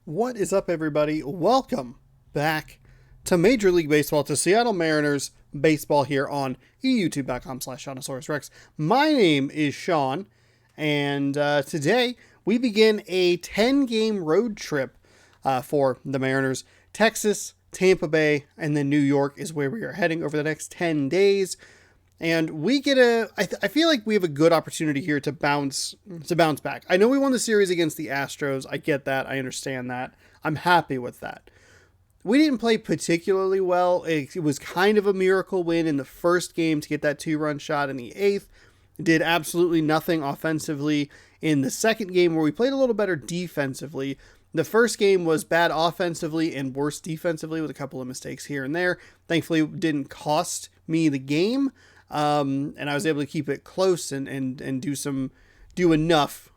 What is up, everybody? Welcome back to Major League Baseball, to Seattle Mariners baseball here on youtube.com/SeanOsaurusRex. My name is Sean, and today we begin a 10-game road trip for the Mariners. Texas, Tampa Bay, and then New York is where we are heading over the next 10 days. And we get I feel like we have a good opportunity here to bounce back. I know we won the series against the Astros. I get that. I understand that. I'm happy with that. We didn't play particularly well. It was kind of a miracle win in the first game to get that 2-run shot in the 8th. Did absolutely nothing offensively in the second game, where we played a little better defensively. The first game was bad offensively and worse defensively with a couple of mistakes here and there. Thankfully, it didn't cost me the game. And I was able to keep it close and do enough,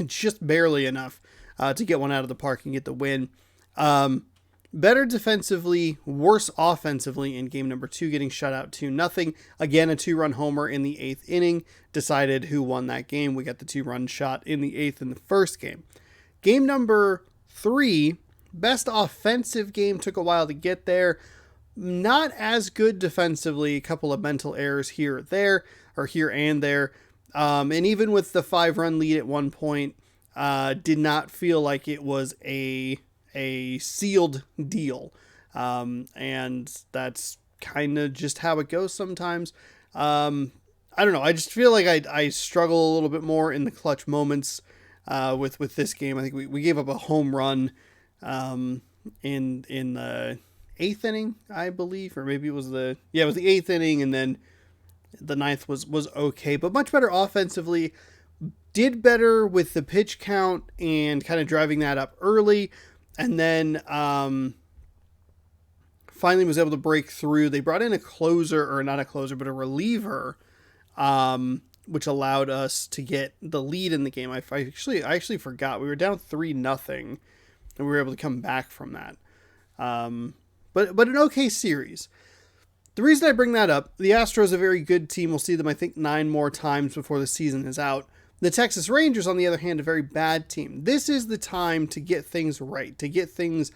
just barely enough, to get one out of the park and get the win. Better defensively, worse offensively in game number 2, getting shut out 2-0. Again, a 2-run homer in the 8th inning decided who won that game. We got the 2-run shot in the 8th in the first game. Game number 3, best offensive game, took a while to get there. Not as good defensively, a couple of mental errors here and there. And even with the 5-run lead at one point, did not feel like it was a sealed deal. And that's kind of just how it goes sometimes. I don't know. I just feel like I struggle a little bit more in the clutch moments with this game. I think we gave up a home run in the 8th inning, I believe, or maybe it was the 8th inning, and then the 9th was okay, but much better offensively. Did better with the pitch count and kind of driving that up early, and then finally was able to break through. They brought in a closer, or not a closer, but a reliever, which allowed us to get the lead in the game. I actually forgot. We were down 3-0, and we were able to come back from that. But an okay series. The reason I bring that up, the Astros are a very good team. We'll see them, I think, 9 more times before the season is out. The Texas Rangers, on the other hand, a very bad team. This is the time to get things right, to get things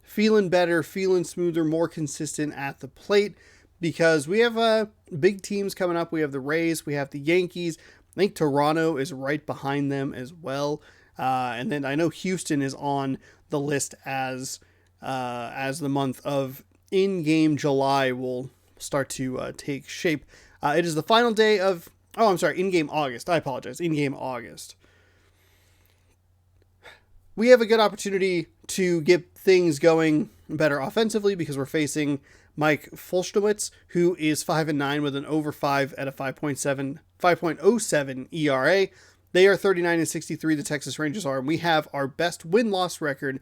feeling better, feeling smoother, more consistent at the plate, because we have big teams coming up. We have the Rays, we have the Yankees. I think Toronto is right behind them as well. And then I know Houston is on the list as the month of in-game July will start to take shape. It is the final day of, in-game August. I apologize, in-game August. We have a good opportunity to get things going better offensively because we're facing Mike Fulshtowitz, who is 5-9 with an over 5 at a 5.07 ERA. They are 39-63, the Texas Rangers are, and we have our best win-loss record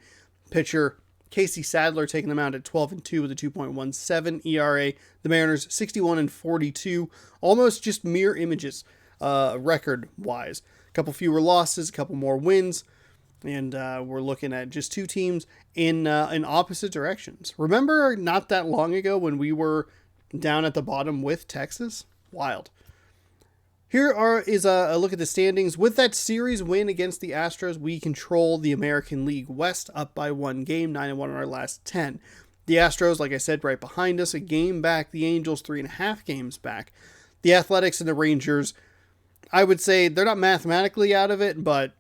pitcher, Casey Sadler, taking them out at 12-2 with a 2.17 ERA. The Mariners 61-42, almost just mirror images record-wise. A couple fewer losses, a couple more wins, and we're looking at just two teams in opposite directions. Remember not that long ago when we were down at the bottom with Texas? Wild. Here is a look at the standings. With that series win against the Astros, we control the American League West, up by 1 game, 9-1 on our last 10. The Astros, like I said, right behind us, a game back. The Angels, 3.5 games back. The Athletics and the Rangers, I would say they're not mathematically out of it, but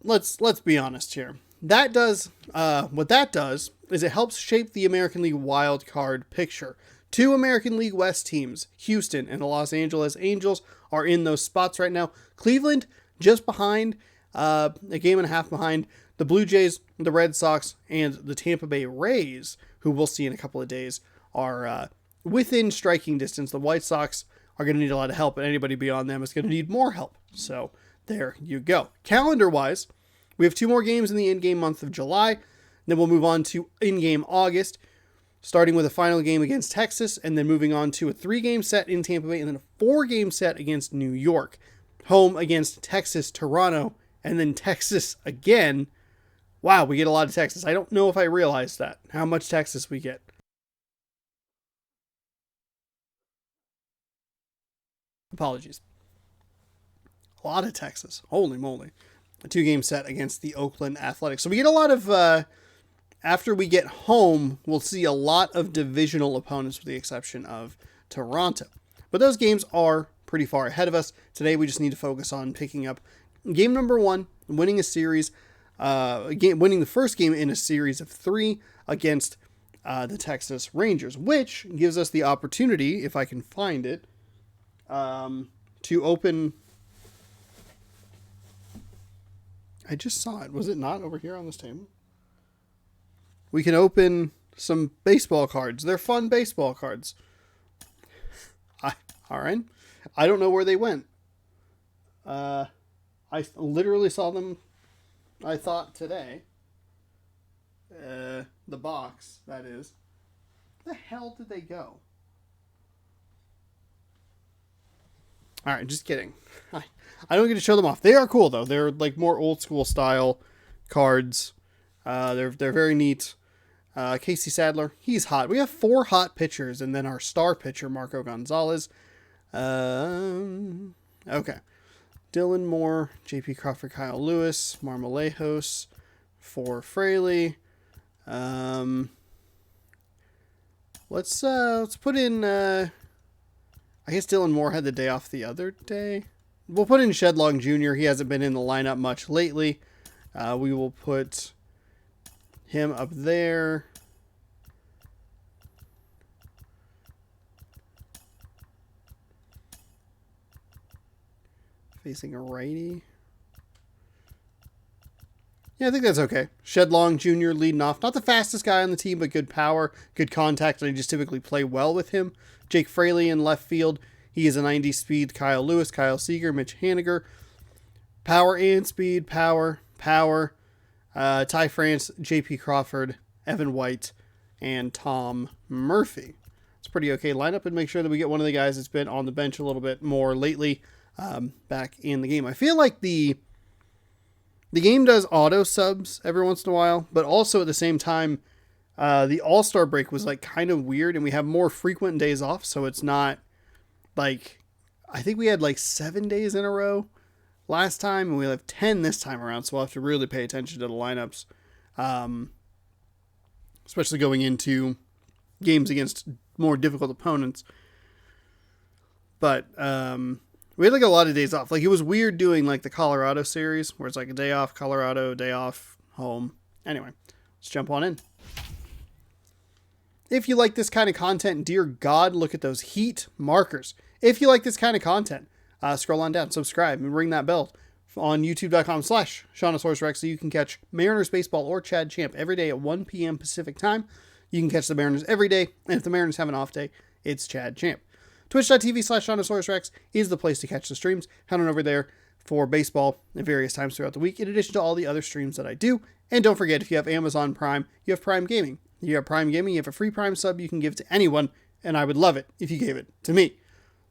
let's be honest here. What that does is it helps shape the American League wild card picture. 2 American League West teams, Houston and the Los Angeles Angels, are in those spots right now. Cleveland, just behind, a game and a half behind. The Blue Jays, the Red Sox, and the Tampa Bay Rays, who we'll see in a couple of days, are within striking distance. The White Sox are going to need a lot of help, and anybody beyond them is going to need more help. So there you go. Calendar-wise, we have 2 more games in the in-game month of July. Then we'll move on to in-game August, starting with a final game against Texas, and then moving on to a 3-game set in Tampa Bay, and then a 4-game set against New York. Home against Texas, Toronto, and then Texas again. Wow, we get a lot of Texas. I don't know if I realized that, how much Texas we get. Apologies. A lot of Texas. Holy moly. a 2-game set against the Oakland Athletics. So we get a lot of, after we get home, we'll see a lot of divisional opponents with the exception of Toronto. But those games are pretty far ahead of us. Today we just need to focus on picking up game number 1, winning a series, winning the first game in a series of 3 against the Texas Rangers, which gives us the opportunity, if I can find it, to open... I just saw it. Was it not over here on this table? We can open some baseball cards. They're fun baseball cards. All right. I don't know where they went. I literally saw them, I thought, today. The box, that is. Where the hell did they go? All right, just kidding. I don't get to show them off. They are cool, though. They're like more old school style cards. They're very neat. Casey Sadler, he's hot. We have 4 hot pitchers, and then our star pitcher, Marco Gonzalez. Okay. Dylan Moore, J.P. Crawford, Kyle Lewis, Marmolejos for Fraley. Let's put in, I guess Dylan Moore had the day off the other day. We'll put in Shedlong Jr. He hasn't been in the lineup much lately. We will put him up there. Facing a righty. Yeah, I think that's okay. Shedlong Jr. leading off. Not the fastest guy on the team, but good power, good contact, and I just typically play well with him. Jake Fraley in left field. He is a 90 speed Kyle Lewis, Kyle Seager, Mitch Haniger. Power and speed, power. Ty France, J.P. Crawford, Evan White, and Tom Murphy. It's a pretty okay lineup, and make sure that we get one of the guys that's been on the bench a little bit more lately back in the game. I feel like the game does auto subs every once in a while, but also at the same time, the All-Star break was like kind of weird, and we have more frequent days off, so it's not like, I think we had like 7 days in a row last time, and we have 10 this time around, so we'll have to really pay attention to the lineups, especially going into games against more difficult opponents. But we had like a lot of days off. Like, it was weird doing like the Colorado series, where it's like a day off, Colorado, day off, home. Anyway, let's jump on in. If you like this kind of content, dear God, look at those heat markers. If you like this kind of content, scroll on down, subscribe, and ring that bell on youtube.com/ShaunosaurusRex so you can catch Mariners baseball or Chad Champ every day at 1 p.m. Pacific time. You can catch the Mariners every day, and if the Mariners have an off day, it's Chad Champ. Twitch.tv/ShaunosaurusRex is the place to catch the streams. Head on over there for baseball at various times throughout the week, in addition to all the other streams that I do. And don't forget, if you have Amazon Prime, you have Prime Gaming. You have Prime Gaming, you have a free Prime sub you can give to anyone, and I would love it if you gave it to me.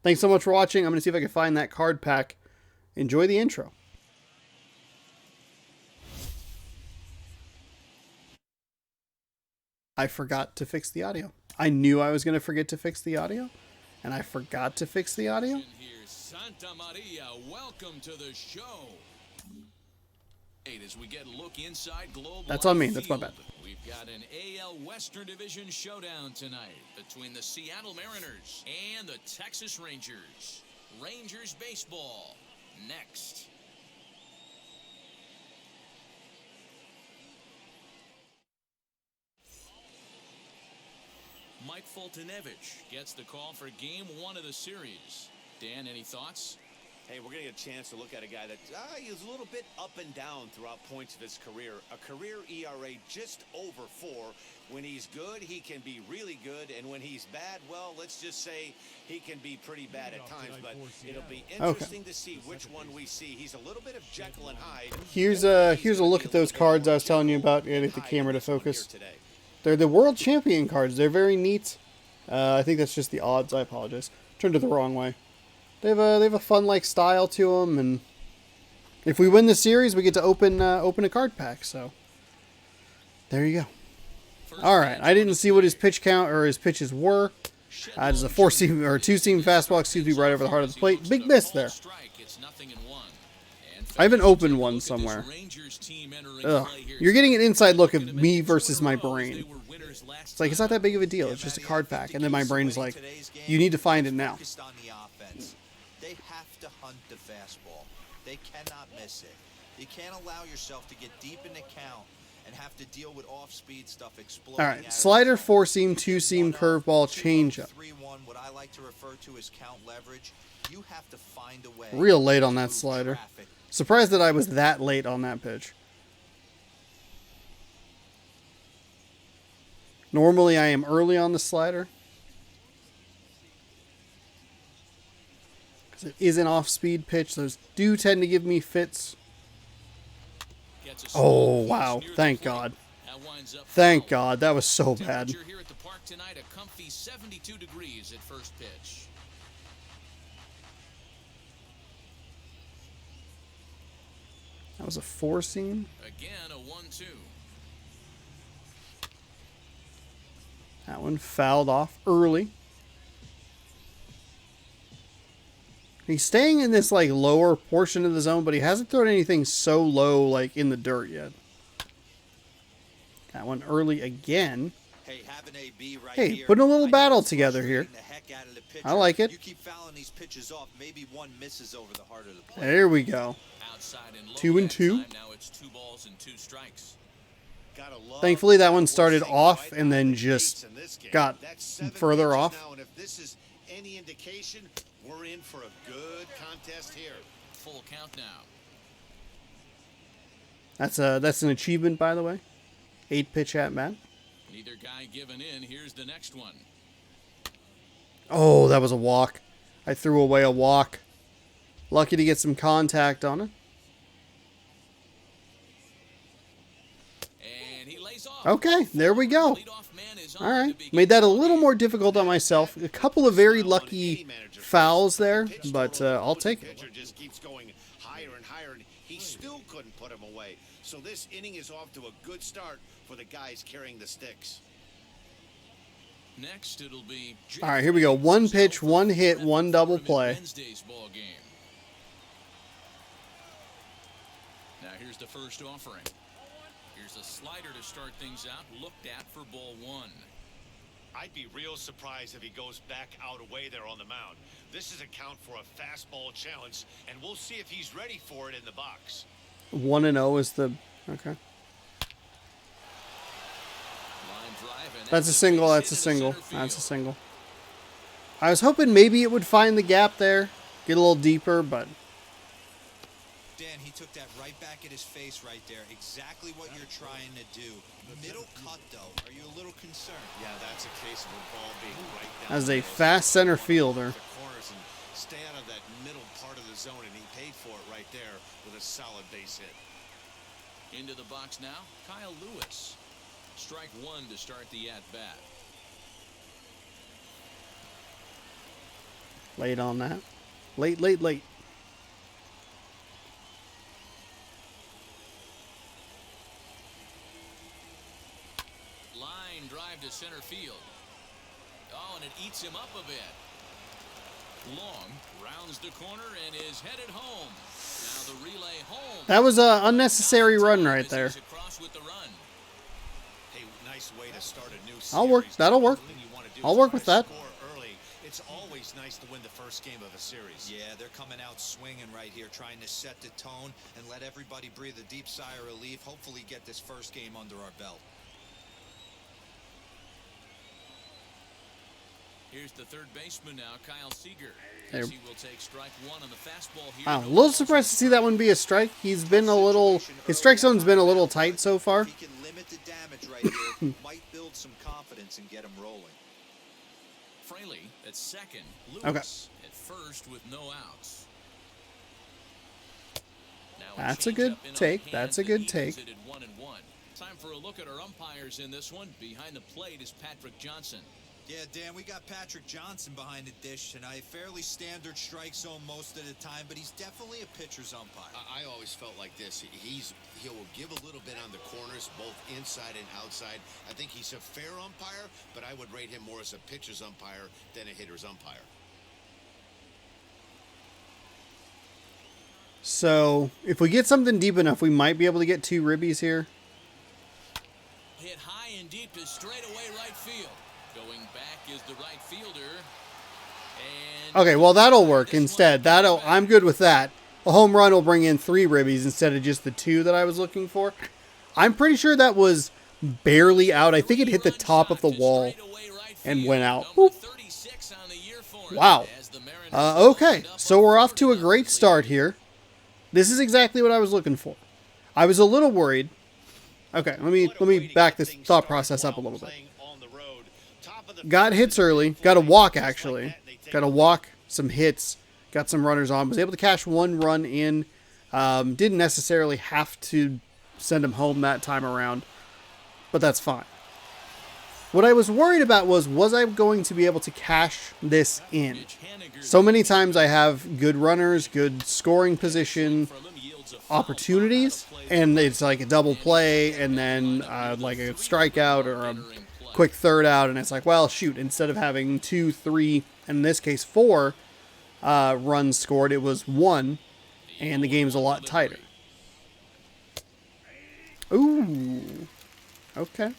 Thanks so much for watching. I'm going to see if I can find that card pack. Enjoy the intro. I forgot to fix the audio. I knew I was going to forget to fix the audio, and I forgot to fix the audio. Here's Santa Maria. Welcome to the show. As we get a look inside Globe That's on me. That's my bad. We've got an AL Western Division showdown tonight between the Seattle Mariners and the Texas Rangers. Rangers baseball next. Mike Foltynewicz gets the call for Game 1 of the series. Dan, any thoughts? Hey, we're going to get a chance to look at a guy that is a little bit up and down throughout points of his career. A career ERA just over 4. When he's good, he can be really good. And when he's bad, well, let's just say he can be pretty bad at times. But it'll be interesting to see which one we see. He's a little bit of Jekyll and Hyde. Here's a look at those cards I was telling you about. Get the camera to focus. They're the World Champion cards. They're very neat. I think that's just the odds. I apologize. Turned it the wrong way. They have a fun like style to them, and if we win the series, we get to open a card pack. So there you go. All right, I didn't see what his pitch count or his pitches were. It's a 4-seam or 2-seam fastball, excuse me, right over the heart of the plate. Big miss there. I have an open one somewhere. Ugh. You're getting an inside look of me versus my brain. It's like, it's not that big of a deal. It's just a card pack. And then my brain's like, you need to find it now. They have to hunt the fastball. They cannot miss it. You can't allow yourself to get deep in the count and have to deal with off-speed stuff exploding. All right, slider, four-seam, two-seam, curveball, changeup. 3-1, what I like to refer to as count leverage. You have to find a way. Real late on that slider. Surprised that I was that late on that pitch. Normally, I am early on the slider. Because it is an off-speed pitch. Those do tend to give me fits. Oh, wow. Thank God. Thank God. That was so bad. Here at the park tonight, a comfy 72 degrees at first pitch. That was a four-seam. Again, a 1-2. That one fouled off early. He's staying in this like lower portion of the zone, but he hasn't thrown anything so low like in the dirt yet. That one early again. Hey, putting a little battle together here. I like it. You keep fouling these pitches off, maybe one misses over the heart of the plate. There we go. 2-2. Now it's 2 balls and 2 strikes. Thankfully, that one started off and then just got further off. Now, and if this is any indication, we're in for a good contest here. Full count now. That's an achievement, by the way. 8-pitch at bat. Neither guy giving in. Here's the next one. Oh, that was a walk. I threw away a walk. Lucky to get some contact on it. And he lays off. Okay, there we go. All right, made that a little more difficult on myself. A couple of very lucky fouls there, but I'll take it. Pitcher just keeps going higher and higher, and he still couldn't put him away. So this inning is off to a good start for the guys carrying the sticks. Next, it'll be All right, here we go. One pitch, one hit, one double play. Wednesday's ball game. Now here's the first offering. Here's a slider to start things out. Looked at for ball 1. I'd be real surprised if he goes back out away there on the mound. This is a count for a fastball challenge, and we'll see if he's ready for it in the box. 1-0 is the okay. That's a single. That's a single. That's a single. I was hoping maybe it would find the gap there, get a little deeper, but Dan, he took that right back at his face right there. Exactly what you're trying to do. Middle cut, though. Are you a little concerned? Yeah, that's a case of a ball being right down as the a middle. fast center fielder. The corners and stay out of that middle part of the zone, and he paid for it right there with a solid base hit. Into the box now, Kyle Lewis. Strike 1 to start the at-bat. Late on that. Late. Line drive to center field. Oh, and it eats him up a bit. Long rounds the corner and is headed home. Now the relay home. That was an unnecessary run right there. Across with the run. Hey, nice way to start a new series. I'll work. That'll work. I'll work with that. Score early. It's always nice to win the first game of a series. Yeah, they're coming out swinging right here, trying to set the tone and let everybody breathe a deep sigh of relief. Hopefully get this first game under our belt. Here's the third baseman now, Kyle Seager. There. He will take strike 1 on the fastball here. I'm a little surprised to see that one be a strike. He's been a little, his strike zone's been a little tight so far. If he can limit the damage right here, might build some confidence and get him rolling. Fraley at second. Lewis Okay. at first with no outs. Now That's a good changeup in on take. hand That's a that good evens take. it at 1-1. Time for a look at our umpires in this one. Behind the plate is Patrick Johnson. Yeah, Dan, we got Patrick Johnson behind the dish tonight. Fairly standard strike zone most of the time, but he's definitely a pitcher's umpire. I always felt like this. He will give a little bit on the corners, both inside and outside. I think he's a fair umpire, but I would rate him more as a pitcher's umpire than a hitter's umpire. So if we get something deep enough, we might be able to get 2 ribbies here. Hit high and deep to straightaway right field. Going back is the right fielder. And Okay, well, that'll work instead. I'm good with that. A home run will bring in 3 ribbies instead of just the 2 that I was looking for. I'm pretty sure that was barely out. I think it hit the top of the wall and went out. Boop. Wow. Okay, so we're off to a great start here. This is exactly what I was looking for. I was a little worried. Okay, let me back this thought process up a little bit. Got hits early. Got a walk, actually. Got a walk, some hits. Got some runners on. Was able to cash 1 run in. Didn't necessarily have to send him home that time around. But that's fine. What I was worried about was I going to be able to cash this in? So many times I have good runners, good scoring position opportunities, and it's like a double play and then like a strikeout or a quick third out, and it's like, well, shoot, instead of having 2, 3, and in this case 4 runs scored, it was 1, and the game's a lot tighter. Ooh. Okay.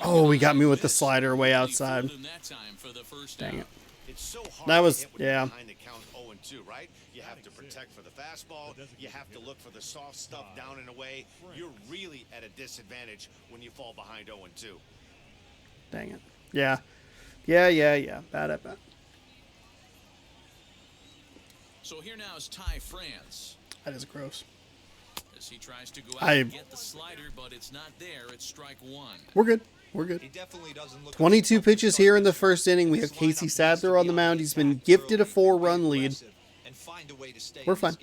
Oh, he got me with the slider way outside. Dang it. That was, yeah. Behind the count 0-2, right? You have to protect for the fastball. You have to look for the soft stuff down and away. You're really at a disadvantage when you fall behind 0-2. Dang it. Yeah. Yeah. Bad at bat. So here now is Ty France. That is gross. As he tries to go out and get the slider, but it's not there. It's strike 1. We're good. We're good. He definitely doesn't look 22 pitches here in the first inning. We have Casey Sadler on the mound. He's been gifted a 4-run lead. We're fine.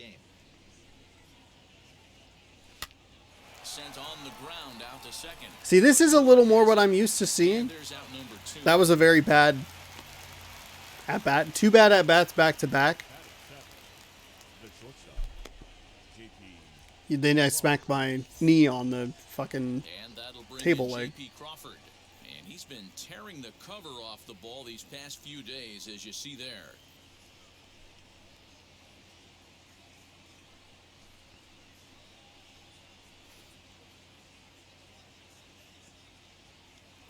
Sent on the ground out to second. See, this is a little more what I'm used to seeing. That was a very bad at-bat. 2 bad at-bats back-to-back. Then I smacked my knee on the fucking table leg. Crawford. And he's been tearing the cover off the ball these past few days, as you see there.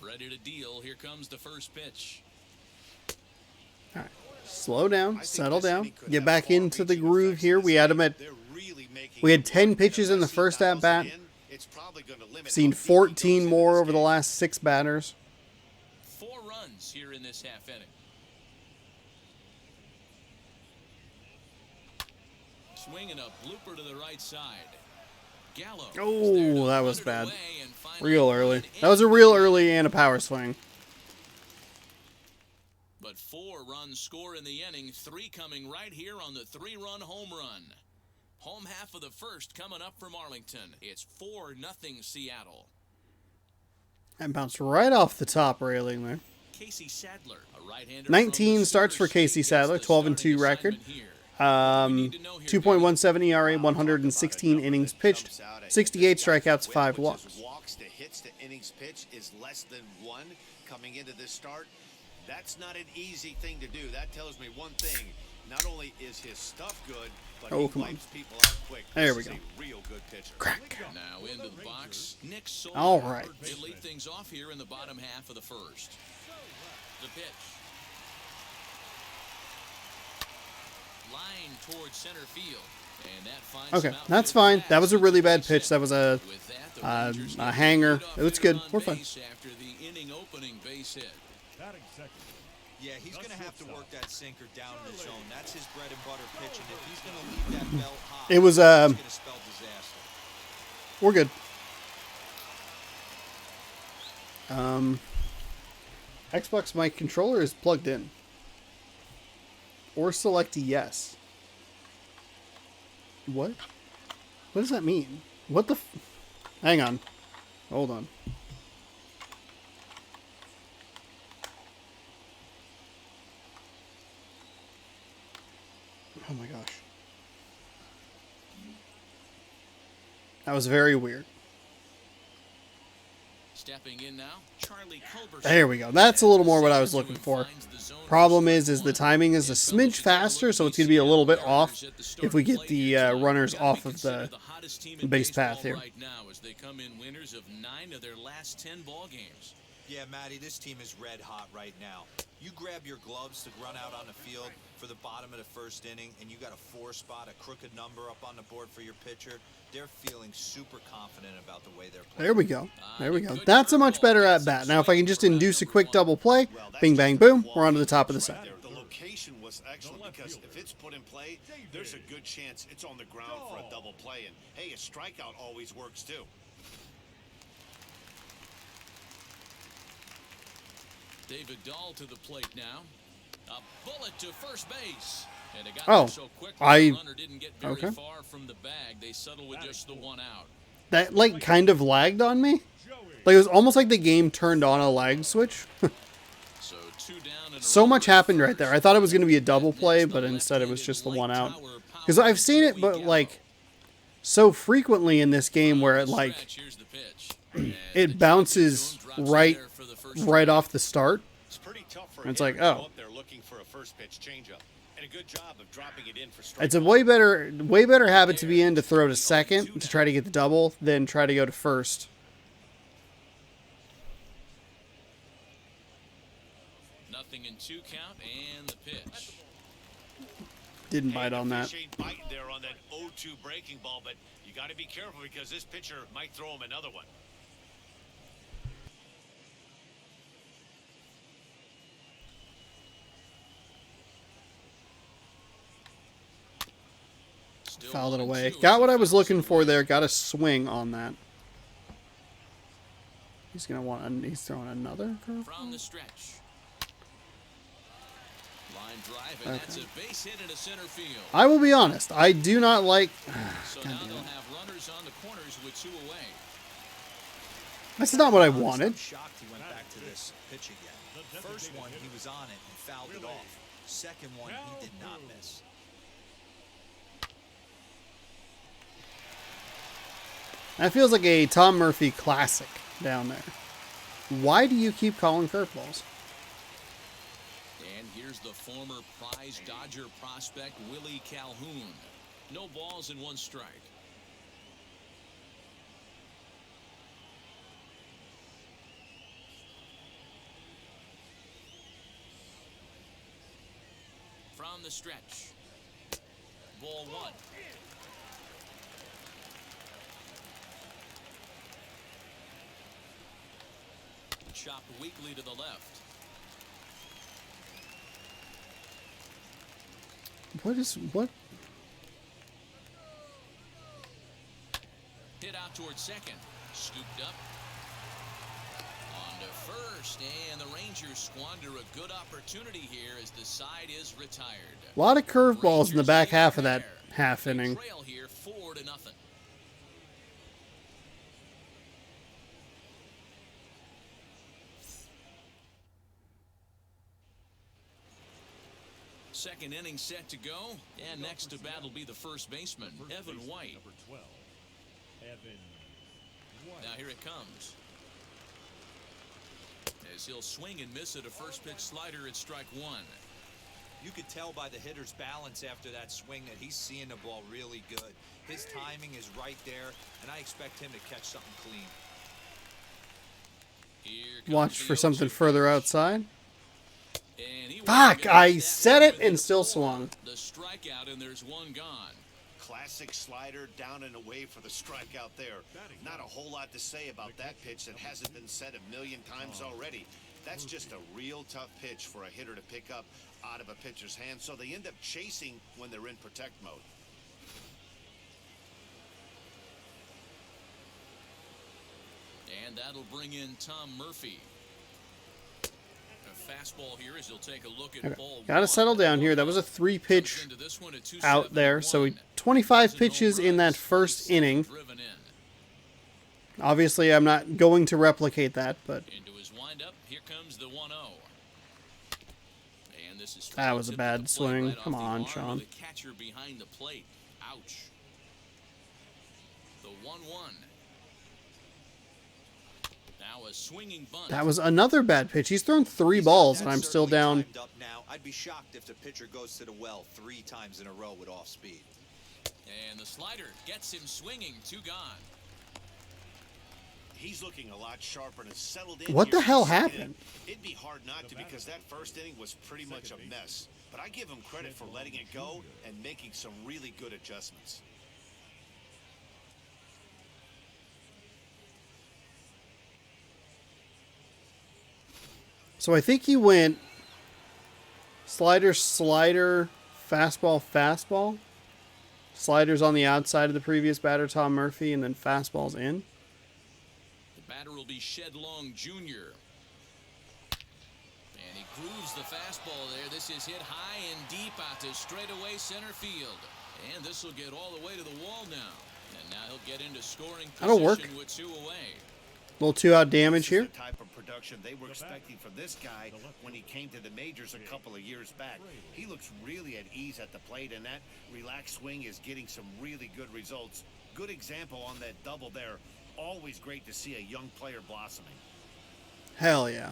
Ready to deal. Here comes the first pitch. All right. Slow down, settle down, get back into the groove here. We had 10 pitches in the first at bat. Seen 14 more over the last 6 batters. 4 runs here in this half inning. Swinging a blooper to the right side. Gallo. Oh, that was bad. Real early. That was a real early and a power swing. But 4 runs score in the inning, 3 coming right here on the 3-run home run. Home half of the first coming up from Arlington. It's 4-0 Seattle. That bounced right off the top railing there. Casey Sadler, a right-hander. 19 starts for Casey Sadler, 12-2 record. 2.17 ERA, 116 innings pitched, 68 strikeouts, 5 walks. Walks to hits to innings pitched is less than 1 coming into this start. That's not an easy thing to do. That tells me one thing. Not only is his stuff good, but he wipes people out quick. There we go. Real good pitcher. Crack. Now into the box, Nick Solberg. All right. They lead things off here in the bottom half of the first. The pitch. Line towards center field. And that finds Okay, that's fine. That was a really bad pitch. That was a hanger. It's good. We're fine. After the inning opening base hit. Yeah, he's going to have to work that sinker down in the zone. That's his bread and butter pitch, and if he's going to leave that belt high, it was it's going to spell disaster. We're good. Xbox, my controller is plugged in. Or select yes. What? What does that mean? What the hang on. Hold on. Oh my gosh. That was very weird. Stepping in now, Charlie Culberson. There we go. That's a little more what I was looking for. Problem is the timing is a smidge faster, so it's going to be a little bit off if we get the runners off of the base path here. Right now, as they come in winners of 9 of their last 10 ball games. Yeah, Matty, this team is red hot right now. You grab your gloves to run out on the field for the bottom of the first inning, and you got a 4 spot, a crooked number up on the board for your pitcher. They're feeling super confident about the way they're playing. There we go. There we go. That's a much better at bat. Now, if I can just induce a quick double play, bing, bang, boom, we're on to the top of the set. The location was excellent because if it's put in play, there's a good chance it's on the ground for a double play. And hey, a strikeout always works too. David Dahl to the plate now. A bullet to first base. And it got Oh, so quick, the runner didn't get very okay. far from the bag. They settled with just the 1 out. That, like, kind of lagged on me. Like, it was almost like the game turned on a lag switch. So 2 down and So much happened right there. I thought it was going to be a double play, but instead it was just the 1 out. Because I've seen it, but, like, so frequently in this game where it, like, Here's the pitch. it bounces right off the start. It's pretty tough for It's a like, hitter to oh. go up there looking for a first pitch changeup. And a good job of dropping it in for strike. It's a way better habit to be in to throw to second to try to get the double than try to go to first. Nothing in 2 count and the pitch. Didn't bite on that. Fish ain't biting there on that 0-2 breaking ball, but you got to be careful because this pitcher might throw him another one. Still Fouled it 1-2 away. as Got what the I was foul looking for away. there. Got a swing on that. He's throwing another curve. From the stretch. Line drive, and that's a base hit into center field. I will be honest. I do not like. So God now damn they'll it. have runners on the corners with 2 away. That's not what I wanted. I'm shocked he went back to this pitch again. First one, he was on it and fouled it off. Second one, he did not miss. That feels like a Tom Murphy classic down there. Why do you keep calling curveballs? And here's the former prize Dodger prospect, Willie Calhoun. No balls and 1 strike. From the stretch. Ball 1. Chopped weakly to the left. What? Hit out towards second. Scooped up. On to first. And the Rangers squander a good opportunity here as the side is retired. A lot of curveballs in the back half of that half inning. Trail here 4-0. Second inning set to go, and next to bat will be the first baseman, Evan White. Number 12, Evan White. Now here it comes. As he'll swing and miss at a first pitch slider at strike 1. You could tell by the hitter's balance after that swing that he's seeing the ball really good. His timing is right there, and I expect him to catch something clean. Here comes Watch the for something 0-2 further pitch. outside. And he Fuck, wasn't I gonna said step it in and still for swung. The strikeout, and there's 1 gone. Classic slider down and away for the strikeout there. Not a whole lot to say about that pitch that hasn't been said a million times already. That's just a real tough pitch for a hitter to pick up out of a pitcher's hand, so they end up chasing when they're in protect mode. And that'll bring in Tom Murphy. A fastball here as he'll take a look at ball 1. Gotta settle down here. That was a 3-pitch Into this one at out there. So 2-7-1. 25 pitches in that first inning. Driven in. Obviously, I'm not going to replicate that, but Into his windup, here comes the 1-0. And this is That was a hit to bad the plate swing. right off Come the on, arm Sean. of the catcher behind the plate. Ouch. The 1-1. Now Now a swinging bunt. That was another bad pitch. He's thrown 3 balls, and I'm still down. Timed up now. I'd be shocked if the pitcher goes to the well 3 times in a row with off speed. And the slider gets him swinging. 2 gone. He's looking a lot sharper and has settled in. What here the hell in second happened? inning. It'd be hard not to, because that first inning was pretty much a mess. But I give him credit for letting it go and making some really good adjustments. So I think he went slider, slider, fastball, fastball. Sliders on the outside of the previous batter, Tom Murphy, and then fastballs in. The batter will be Shed Long Jr. And he grooves the fastball there. This is hit high and deep out to straightaway center field. And this will get all the way to the wall now. And now he'll get into scoring That'll work. position with 2 away. Little 2-out damage This here. is the type of production they were expecting from this guy when he came to the majors a couple of years back. He looks really at ease at the plate, and that relaxed swing is getting some really good results. Good example on that double there. Always great to see a young player blossoming. Hell yeah.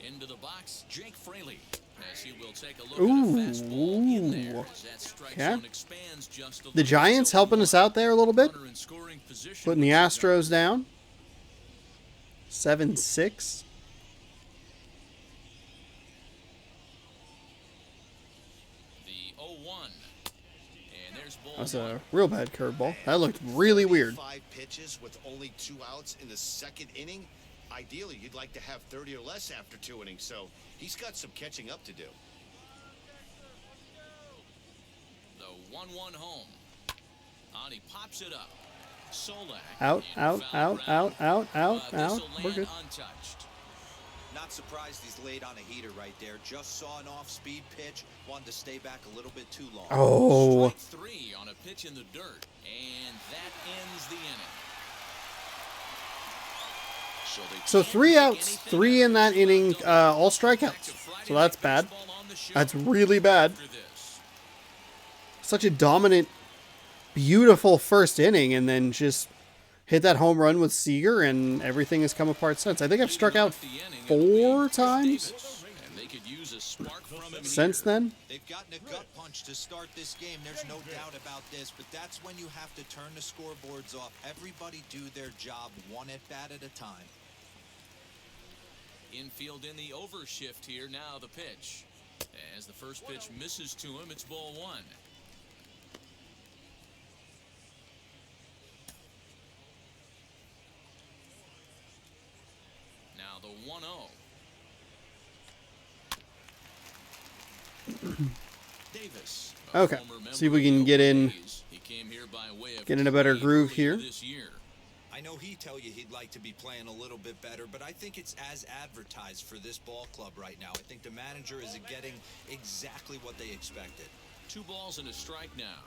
Into the box, Jake Fraley. As he will take a look at a fastball in there as that strike Okay. zone expands just a The little. Giants helping us out there a little bit. Runner in scoring position Putting the with 2 gone. Astros down. 7-6. The 0-1. And there's ball That's 1. a real bad curveball. That looked really weird. 5 pitches with only 2 outs in the second inning. Ideally, you'd like to have 30 or less after 2 innings, so he's got some catching up to do. The 1-1 home. On he pops it up. Solak. Out, in out, foul out, ground. out, out, out, This'll out. We're land good. untouched. Not surprised he's laid on a heater right there. Just saw an off-speed pitch. Wanted to stay back a little bit too long. Oh. Strike 3 on a pitch in the dirt. And that ends the inning. they So can't 3 make outs, anything 3 in out that of this inning, one. all Back to strikeouts. Friday So that's Night bad. Baseball on the show That's really bad. after this. Such a dominant, beautiful first inning, and then just hit that home run with Seager, and everything has come apart since. I think I've struck out 4 times And they could use a spark from him since here. then. They've gotten a gut punch to start this game. There's no doubt about this, but that's when you have to turn the scoreboards off. Everybody do their job 1 at-bat at a time. Infield in the overshift here. Now the pitch. As the first pitch misses to him, it's ball 1. Now the 1-0. Davis. a Okay, former member see if we of can the get in- Oakland A's. He came here by way of get in a better trade groove earlier here. this year. I know he'd tell you he'd like to be playing a little bit better, but I think it's as advertised for this ball club right now. I think the manager is getting exactly what they expected. 2 balls and a strike now.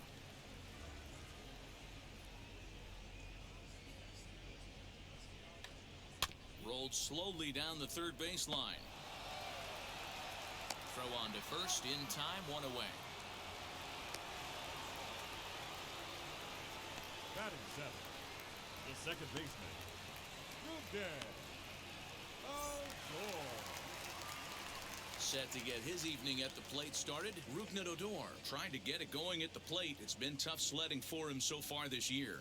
Rolled slowly down the third baseline. Throw on to first in time, 1 away. Batting 7th, the second baseman, Ruben. Set to get his evening at the plate started. Rougned Odor trying to get it going at the plate. It's been tough sledding for him so far this year.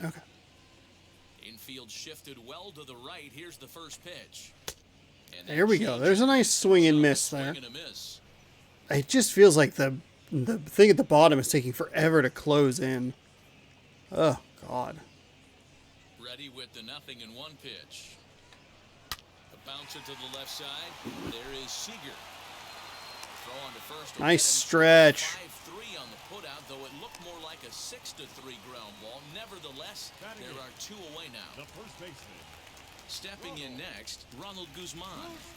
Okay. Infield shifted well to the right. Here's the first pitch. And that There we go. change There's a nice swing and miss swing there. and a miss. It just feels like the thing at the bottom is taking forever to close in. Oh, God. Ready with the 0-1 pitch. A bouncer to the left side. There is Seager. Throw on to first. Nice stretch. 5-3 on the putout, though it looked more like a 6-3 ground ball. Nevertheless, there are 2 away now. The first baseman, Stepping in next, Ronald Guzman.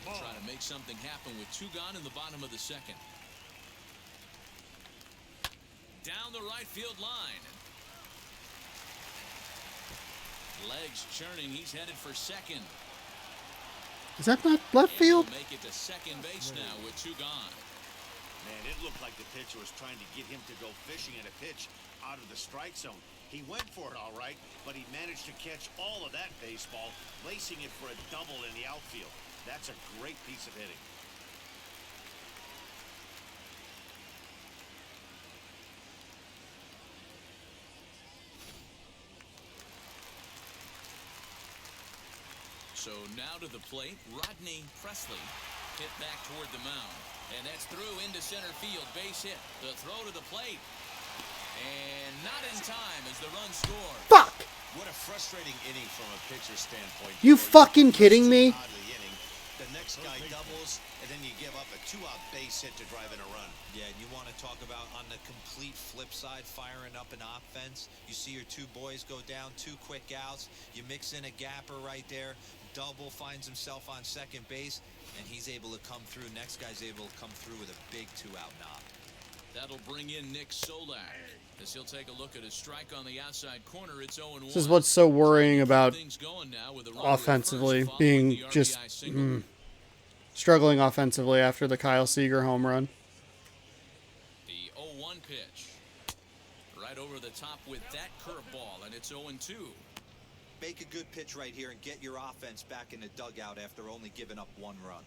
Try to make something happen with 2 gone in the bottom of the second. Down the right field line. Legs churning. He's headed for second. Is that not left And field? he'll make it to second base now with 2 gone. Man, it looked like the pitcher was trying to get him to go fishing at a pitch out of the strike zone. He went for it all right, but he managed to catch all of that baseball, lacing it for a double in the outfield. That's a great piece of hitting. So now to the plate, Rodney Presley hit back toward the mound. And that's through into center field, base hit. The throw to the plate. And not in time as the run scores. Fuck! What a frustrating inning from a pitcher's standpoint. You fucking kidding me? Out of the inning. The next guy doubles, and then you give up a 2-out base hit to drive in a run. Yeah, and you want to talk about on the complete flip side, firing up an offense. You see your two boys go down, 2 quick outs. You mix in a gapper right there. Double finds himself on second base, and he's able to come through. Next guy's able to come through with a big 2-out knock. That'll bring in Nick Solak as he'll take a look at a strike on the outside corner. It's 0-1. This is what's so worrying about Things going now with a runner at offensively, first, following being the RBI just single. struggling offensively after the Kyle Seager home run. The 0-1 pitch. Right over the top with that curveball, and it's 0-2. Make a good pitch right here and get your offense back in the dugout after only giving up 1 run.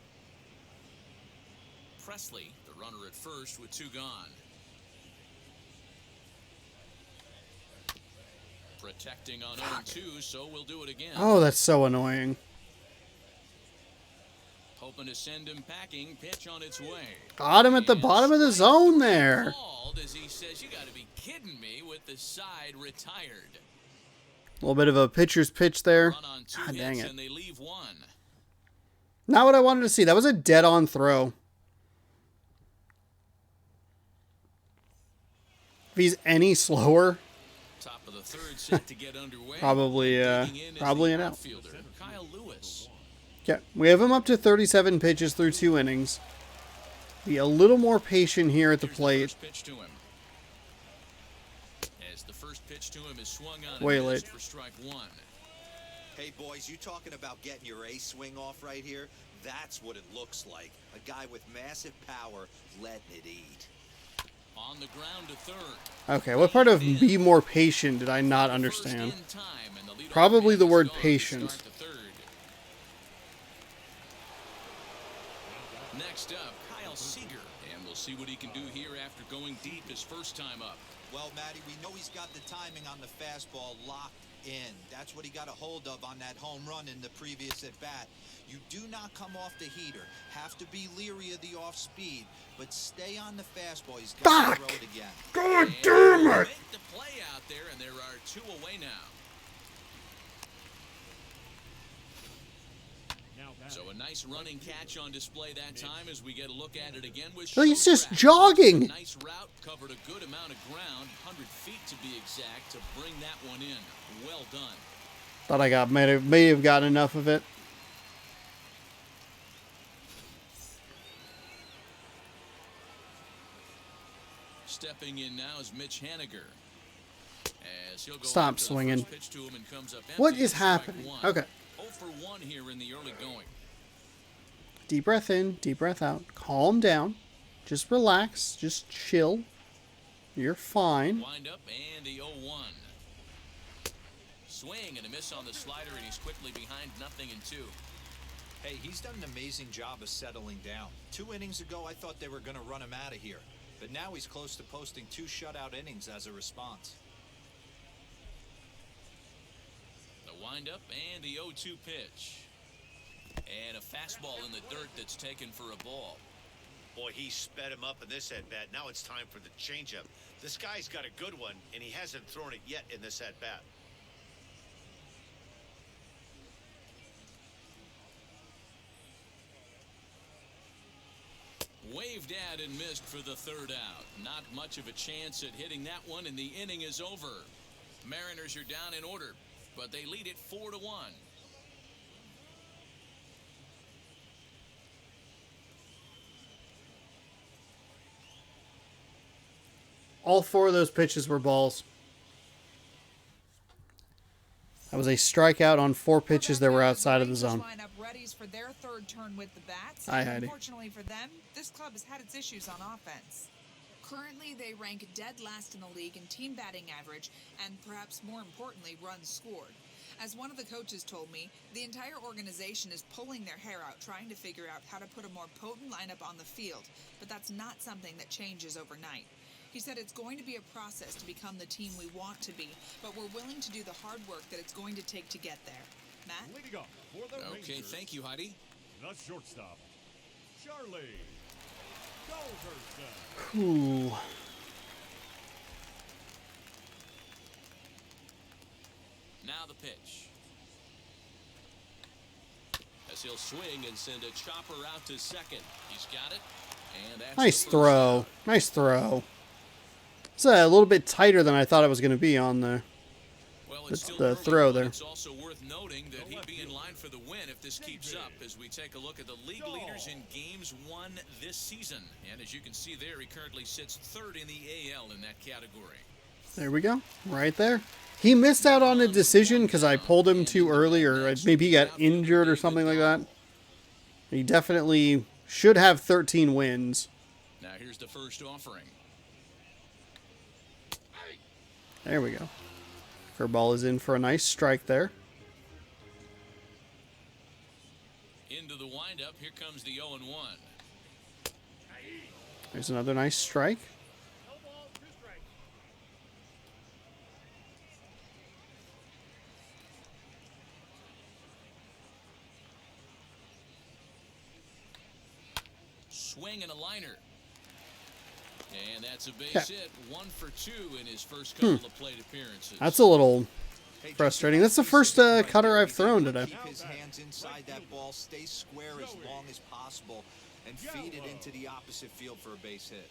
Presley, the runner at first with 2 gone. Protecting on 0-2, so we'll do it again. Oh, that's so annoying. Hoping to send him packing. Pitch on its way. Got him at the bottom of the zone there. Called as he says, "You got to be kidding me," with the side retired. A little bit of a pitcher's pitch there. Run on 2 God dang hits, it. and they leave 1. Not what I wanted to see. That was a dead-on throw. If he's any slower, Top of the 3rd set to get underway. probably Digging in is probably the an out. outfielder, Kyle Lewis. Yeah, we have him up to 37 pitches through 2 innings. Be a little more patient here at the Here's plate. first pitch to him. As the first pitch to him is swung on Way and late. missed for strike 1. Hey, boys, you talking about getting your ace swing off right here? That's what it looks like. A guy with massive power letting it eat. On the ground to 3rd. Okay, what part of be more patient did I not understand? First in time, and the leadoff Probably man the is word gone to patient. start the 3rd. Next up, Kyle Seager, and we'll see what he can do here after going deep his first time up. Well, Matty, we know he's got the timing on the fastball locked in. That's what he got a hold of on that home run in the previous at-bat. You do not come off the heater. Have to be leery of the off-speed, but stay on the fastball. He's got to throw it again. God damn it! Make the play out there, and there are 2 away now. Now batting. So a nice running catch on display that time as we get a look at it again with So he's just Showcraft. jogging. A nice route, covered a good amount of ground, 100 feet to be exact, to bring that one in. Well done. Thought I may have gotten enough of it. Stepping in now is Mitch Haniger. As he'll go Stop after the swinging. first pitch to him and comes up What empty is at strike happening? 1. Okay. 0 for 1 here in the early going. Deep breath in, deep breath out. Calm down. Just relax. Just chill. You're fine. Wind up and the 0-1. Swing and a miss on the slider, and he's quickly behind 0-2. Hey, he's done an amazing job of settling down. 2 innings ago, I thought they were going to run him out of here. But now he's close to posting 2 shutout innings as a response. The windup and the 0-2 pitch. And a fastball in the dirt that's taken for a ball. Boy, he sped him up in this at-bat. Now it's time for the changeup. This guy's got a good one, and he hasn't thrown it yet in this at-bat. Waved at and missed for the 3rd out. Not much of a chance at hitting that one, and the inning is over. Mariners are down in order, but they lead it 4-1. All 4 of those pitches were balls. That was a strikeout on 4 pitches that were outside of the zone. Line up readies for their 3rd turn with the bats. Hi, Heidi. Unfortunately for them, this club has had its issues on offense. Currently, they rank dead last in the league in team batting average and, perhaps more importantly, runs scored. As one of the coaches told me, the entire organization is pulling their hair out trying to figure out how to put a more potent lineup on the field, but that's not something that changes overnight. He said it's going to be a process to become the team we want to be, but we're willing to do the hard work that it's going to take to get there. Matt? Leading off for the Okay, Rangers, thank you, Heidi. the shortstop, Charlie Culverson. Ooh. Now the pitch. As he'll swing and send a chopper out to second. He's got it. And that's Nice the first throw. out. Nice throw. It's a little bit tighter than I thought it was going to be on the Well, That's it's still the early, throw but there. It's also worth noting that he'd be in line for the win if this keeps up as we take a look at the league leaders in games won this season. And as you can see there, he currently sits third in the AL in that category. There we go. Right there. He missed out on a decision because I pulled him too early, or maybe he got injured or something like that. He definitely should have 13 wins. Now here's the first offering. There we go. Curveball is in for a nice strike there. Into the windup, here comes the 0-1. There's another nice strike. Swing and a liner. And that's a base Yeah. hit. 1 for 2 in his first couple of plate appearances. That's a little frustrating. That's the first cutter I've thrown today. Keep his hands inside that ball, stay square as long as possible, and feed it into the opposite field for a base hit.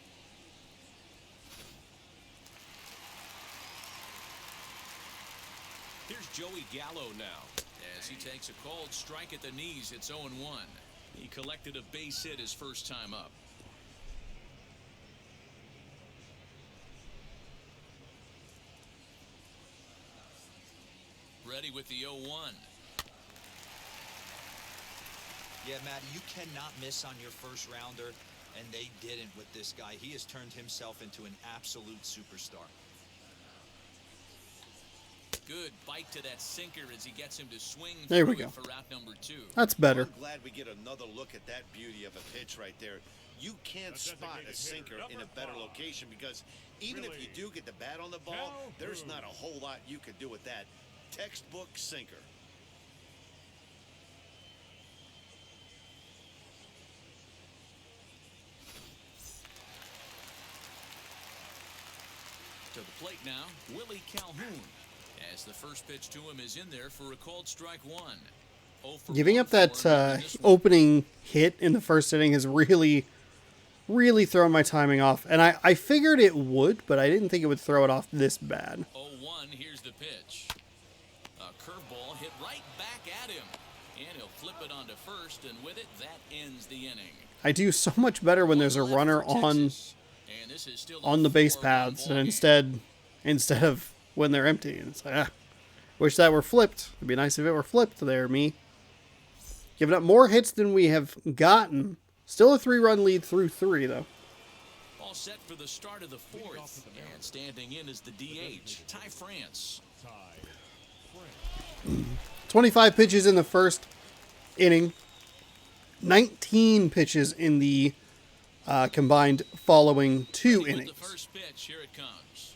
Here's Joey Gallo now as he takes a called strike at the knees. It's 0-1. He collected a base hit his first time up. Ready with the 0-1. Yeah, Matt, you cannot miss on your first rounder, and they didn't with this guy. He has turned himself into an absolute superstar. Good bite to that sinker as he gets him to swing There we through go. it for route number 2. That's better. I'm glad we get another look at that beauty of a pitch right there. You can't spot a sinker in a better location because even if you do get the bat on the ball, there's not a whole lot you can do with that. Textbook sinker. To the plate now, Willie Calhoun. As the first pitch to him is in there for a called strike 1. 0 for Giving 1 up that for him in this one. opening hit in the first inning has really thrown my timing off. And I figured it would, but I didn't think it would throw it off this bad. 0-1, here's the pitch. A curveball hit right back at him. And he'll flip it onto first, and with it, that ends the inning. I do so much better when there's a One left runner for on Texas. And this is still on a the base 4-1 paths, and ballgame. instead of when they're empty. And it's like, wish that were flipped. It'd be nice if it were flipped there, me. Giving up more hits than we have gotten. Still a 3-run lead through 3, though. All set for the start of the 4th. And standing in is the DH, Ty France. 25 pitches in the first inning. 19 pitches in the combined following 2 With innings. the first pitch, here it comes.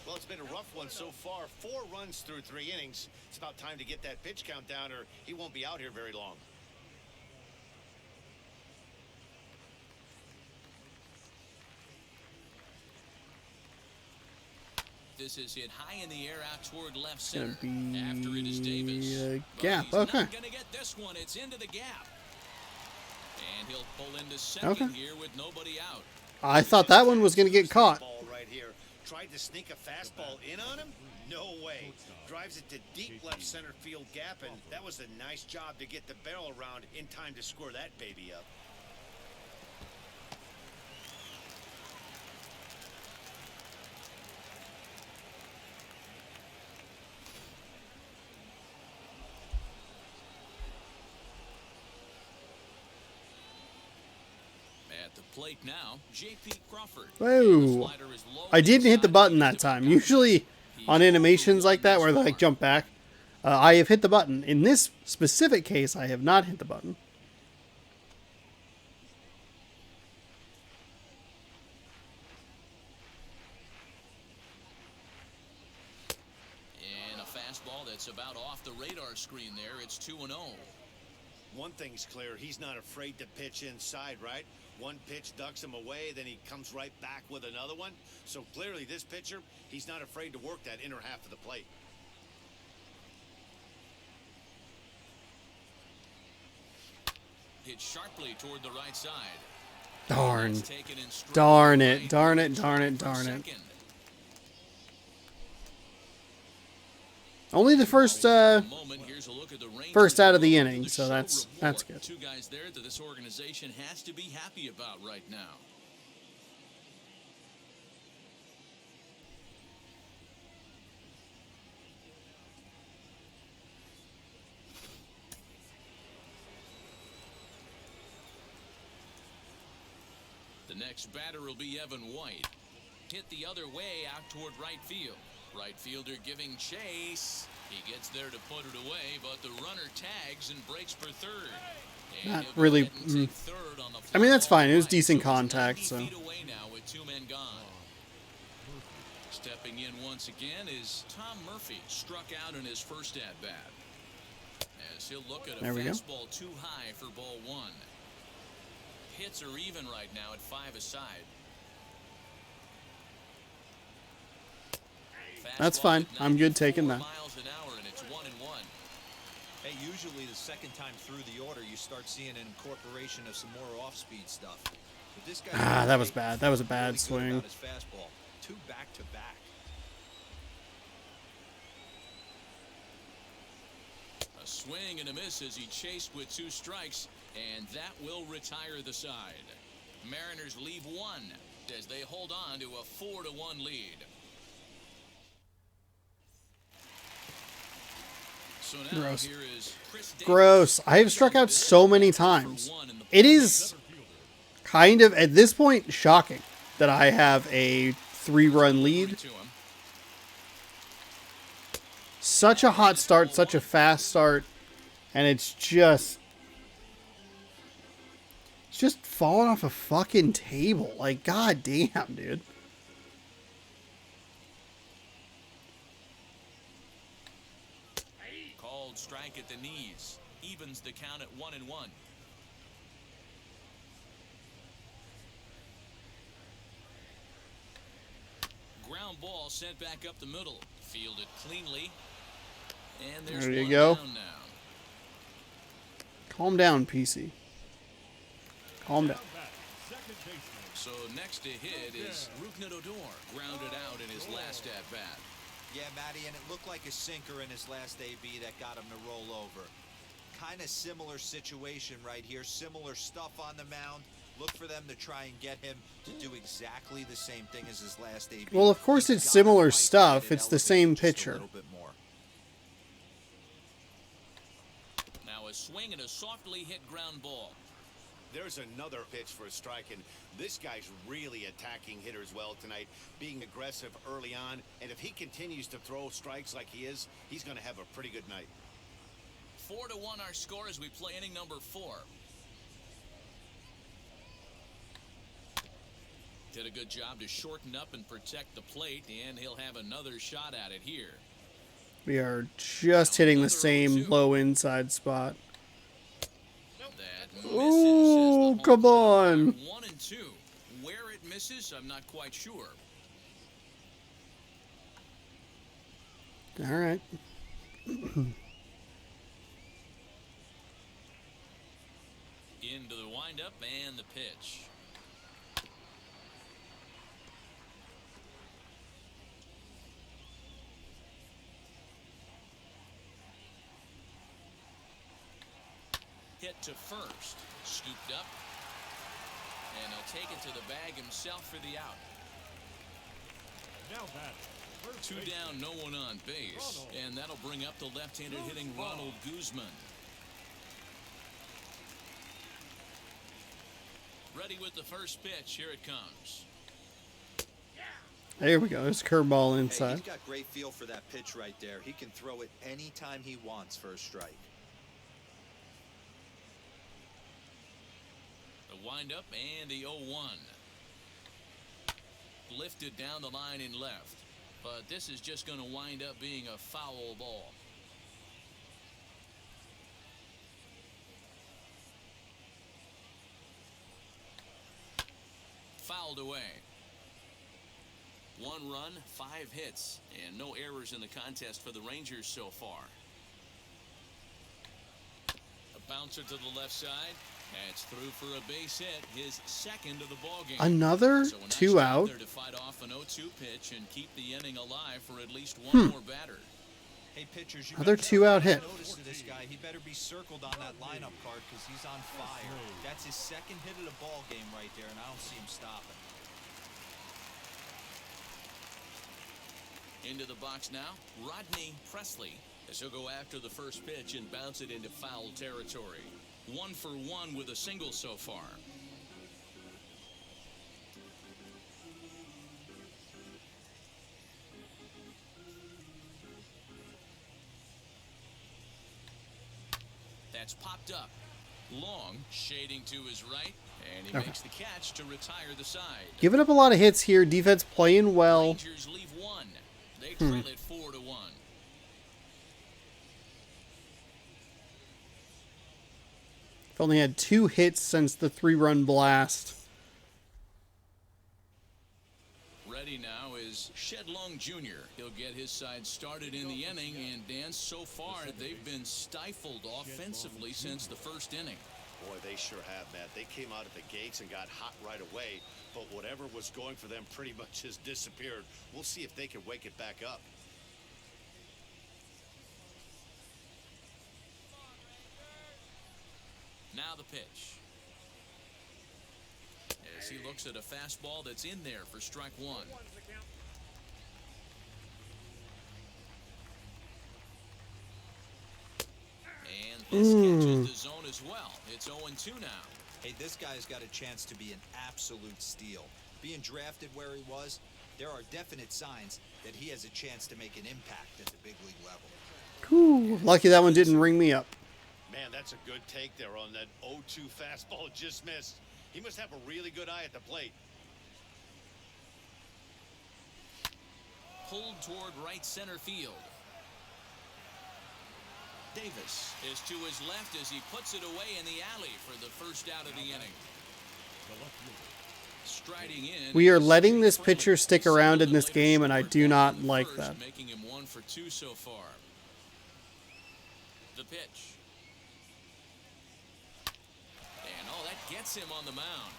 Well, it's been a rough one so far. 4 runs through 3 innings. It's about time to get that pitch count down or he won't be out here very long. This is hit high in the air out toward left Gonna center. be After it is Davis. a But gap. he's Okay. not gonna get this one. It's into the gap. And he'll pull into second Okay. here with nobody out. I thought that one was going to get caught. Ball right here. Tried to sneak a fastball in on him? No way. Drives it to deep left center field gap, and that was a nice job to get the barrel around in time to score that baby up. At At the plate now, J.P. Crawford. Whoa. I didn't hit the button that time. Usually on animations like that where they like jump back, I have hit the button. In this specific case, I have not hit the button. And a fastball that's about off the radar screen there. It's 2-0. One thing's clear, he's not afraid to pitch inside, right? One pitch ducks him away, then he comes right back with another one. So clearly this pitcher, he's not afraid to work that inner half of the plate. Hit sharply toward the right side. Darn. Darn it. Darn it. Darn it. Darn it. Only the first out of the inning, so that's good. Two guys there that this organization has to be happy about right now. The next batter will be Evan White. Hit the other way out toward right field. Right fielder giving chase. He gets there to put it away, but the runner tags and breaks for third. Not really. I mean, that's fine. It was decent contact, so. Away now with 2 men gone. Stepping in once again is Tom Murphy. Struck out in his first at bat. As he'll look at a fastball too high for ball 1. Hits are even right now at 5 aside. That's fine. I'm good taking that. Miles an hour and it's 1-1. Hey, usually the second time through the order, you start seeing an incorporation of some more off-speed stuff. But this guy that was bad. That was a bad really swing. About his fastball. 2 back-to-back. A swing and a miss as he chased with 2 strikes, and that will retire the side. Mariners leave 1 as they hold on to a 4-1 lead. So now Gross. here is Chris Davis. Gross. I have struck out so many times. It is kind of, at this point, shocking that I have a 3-run lead. Such a hot start, such a fast start, and it's just falling off a fucking table. Like, goddamn, dude. Called strike at the knees. Evens the count at 1-1. Ground ball sent back up the middle. Fielded cleanly. And there's There you one go. down now. Calm down, PC. Calm down. So next to hit is Rougned Odor. Grounded out in his last at-bat. Yeah, Matty, and it looked like a sinker in his last AB that got him to roll over. Kind of similar situation right here. Similar stuff on the mound. Look for them to try and get him to do exactly the same thing as his last AB. Well, of course it's similar stuff. It's the same pitcher. A little bit more. Now a swing and a softly hit ground ball. There's another pitch for a strike, and this guy's really attacking hitters well tonight, being aggressive early on, and if he continues to throw strikes like he is, he's going to have a pretty good night. 4-1 our score as we play inning number 4. Did a good job to shorten up and protect the plate, and he'll have another shot at it here. We are just hitting the same low inside spot. That Ooh, come on. 1-2. Where it misses, I'm not quite sure. All right. Into the windup and the pitch. Hit to first. Scooped up. And he'll take it to the bag himself for the out. Now batting. 2 down, no one on base. And that'll bring up the left-handed hitting Ronald Guzman. ready with the first pitch. Here it comes. There we go. There's a curveball Hey, inside. he's got great feel for that pitch right there. He can throw it anytime he wants for a strike. The windup and the 0-1. Lifted down the line and left. But this is just going to wind up being a foul ball. Fouled away. 1 run, 5 hits, and no errors in the contest for the Rangers so far. A bouncer to the left side. That's through for a base hit, his second of the ballgame. Another So a nice 2 job out. there to fight off an 0-2 pitch and keep the inning alive for at least one more batter. Hey, pitchers, you Another gotta 2-out hit. notice this guy. He better be circled on that lineup card because he's on fire. That's his second hit of the ball game right there, and I don't see him stopping. Into the box now, Rodney Presley, as he'll go after the first pitch and bounce it into foul territory. 1 for 1 with a single so far. That's popped up. Long, shading to his right, and he makes the catch to retire the side. Giving up a lot of hits here. Defense playing well. Rangers leave 1. They trail it 4-1. They've only had 2 hits since the 3-run blast. Ready now is Shedlong Jr. He'll get his side started in the inning, and Dan, so far they've been stifled offensively since the first inning. Boy, they sure have, Matt. They came out at the gates and got hot right away, but whatever was going for them pretty much has disappeared. We'll see if they can wake it back up. Now the pitch. As he looks at a fastball that's in there for strike 1. And this catches the zone as well. It's 0-2 now. Hey, this guy's got a chance to be an absolute steal. Being drafted where he was, there are definite signs that he has a chance to make an impact at the big league level. Cool. Lucky that one didn't ring me up. Man, that's a good take there on that 0-2 fastball just missed. He must have a really good eye at the plate. Pulled toward right center field. Davis is to his left as he puts it away in the alley for the first out of the inning. Striding in. We are letting this pitcher stick around in this game, and I do not like that. Making him 1 for 2 so far. The pitch. And that gets him on the mound.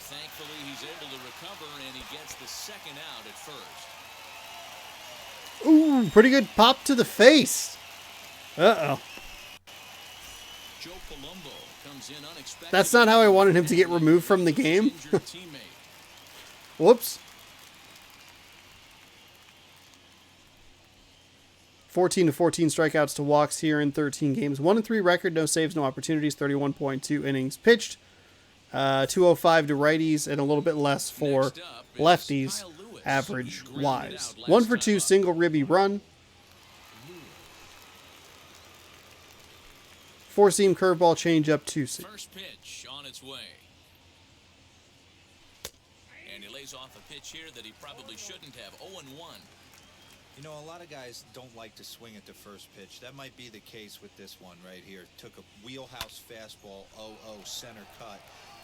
Thankfully, he's able to recover, and he gets the second out at first. Ooh, pretty good pop to the face. Uh-oh. Joe Palumbo comes in unexpectedly. That's not how I wanted him to get removed from the game. Injured teammate. Whoops. 14 to 14 strikeouts to walks here in 13 games. 1-3 record, no saves, no opportunities. 31.2 innings pitched. 205 to righties and a little bit less for lefties, average wise. 1 for 2 single ribby run. 4-seam curveball changeup 2-seam. First pitch on its way. And he lays off a pitch here that he probably shouldn't have. 0-1. You know, a lot of guys don't like to swing at the first pitch. That might be the case with this one right here. Took a wheelhouse fastball, 0-0 center cut.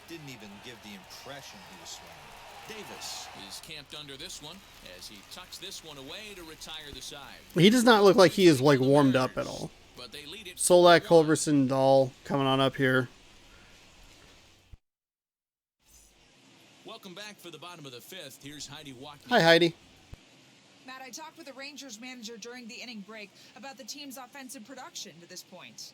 Didn't even give the impression he was swinging. Davis is camped under this one as he tucks this one away to retire the side. He does not look like he is like warmed up at all. But they lead it Solak, 4-1. Culberson, Dahl coming on up here. Welcome back for the bottom of the 5th. Here's Heidi Wackney. Hi, Heidi. Matt, I talked with the Rangers manager during the inning break about the team's offensive production to this point.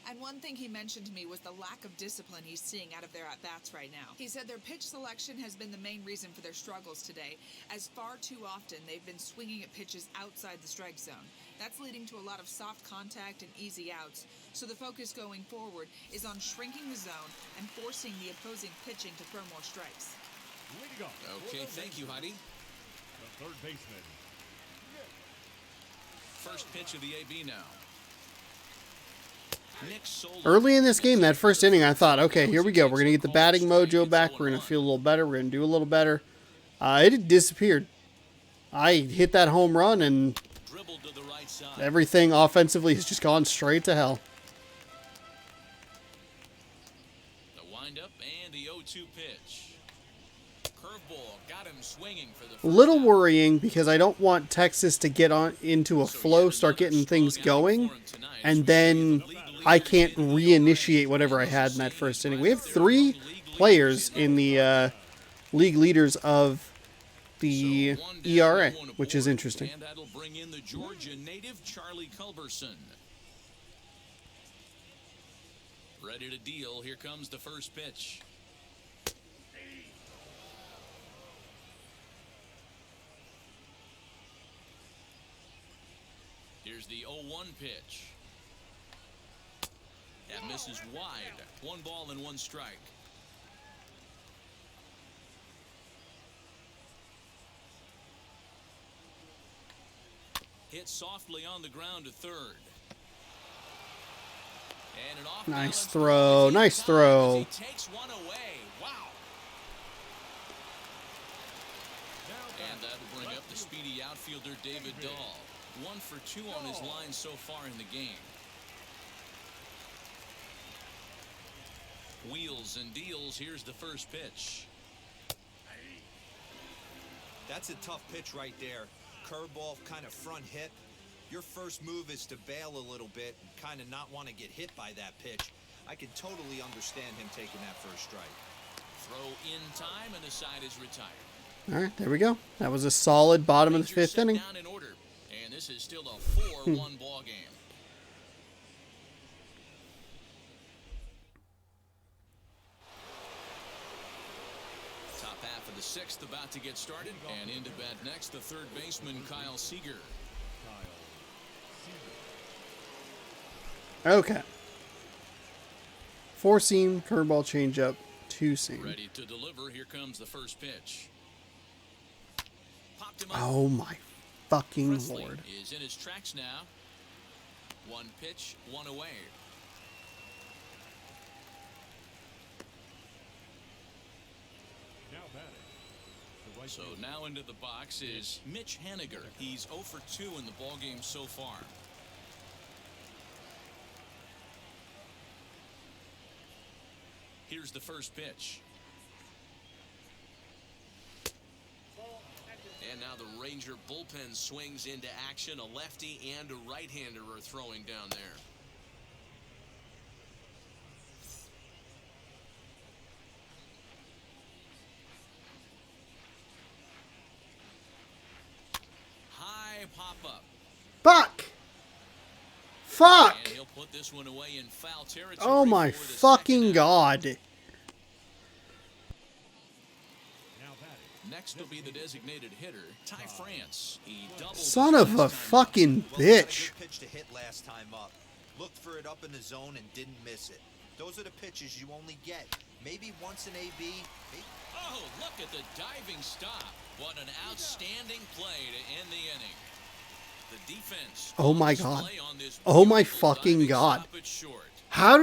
And one thing he mentioned to me was the lack of discipline he's seeing out of their at-bats right now. He said their pitch selection has been the main reason for their struggles today, as far too often they've been swinging at pitches outside the strike zone. That's leading to a lot of soft contact and easy outs, so the focus going forward is on shrinking the zone and forcing the opposing pitching to throw more strikes. Way to go. Okay, thank you, Heidi. The third baseman. First pitch of the AB now. Nick Soler. Early in this game, that first inning, I thought, okay, here we go. We're going to get the batting mojo back. We're going to feel a little better. We're going to do a little better. It disappeared. I hit that home run, and Dribbled to the right side. everything offensively has just gone straight to hell. The windup and the 0-2 pitch. Curveball got him swinging for the first A little out. worrying because I don't want Texas to get on into a flow, start getting things going, and then I can't reinitiate whatever I had in that first inning. We have 3 players in the league leaders of the So 1 down, ERA, 1 which is aboard, interesting. And that'll bring in the Georgia native Charlie Culberson. Ready to deal. Here comes the first pitch. Here's the 0-1 pitch. That misses wide. 1 ball and 1 strike. Hit softly on the ground to third. And an off Nice balance throw, as he nice dives throw. as he takes one away. Wow. And that'll bring up the speedy outfielder David Dahl. 1 for 2 on his line so far in the game. Wheels and deals. Here's the first pitch. That's a tough pitch right there. Curveball, kind of front hip. Your first move is to bail a little bit and kind of not want to get hit by that pitch. I can totally understand him taking that first strike. Throw in time and the side is retired. All right, there we go. That was a solid bottom of the Rangers 5th set inning. down in order, and this is still a 4-1 ball game. Top half of the 6th about to get started, and into bat next, the third baseman Kyle Seager. Okay. 4-seam, curveball, changeup, 2-seam. Ready to deliver. Here comes the first pitch. Popped him up. Oh my fucking Presley lord. is in his tracks now. 1 pitch, 1 away. Now batting. The right So fielder. now into the box is Mitch Haniger. He's 0 for 2 in the ballgame so far. Here's the first pitch. And now the Ranger bullpen swings into action. A lefty and a right-hander are throwing down there. High pop-up. Fuck! Fuck! And he'll put this one away in foul territory. Oh my for the fucking second out. god. Now batting. Next will be the designated hitter, Ty France. He doubled Son his of a last time up. fucking Well, he had a bitch. good pitch to hit last time up. Looked for it up in the zone and didn't miss it. Those are the pitches you only get. Maybe once an AB. Maybe Oh, look at the diving stop. What an outstanding play to end the inning. The defense. Oh my on God. display on this Oh my beautiful fucking diving God. stop at short. How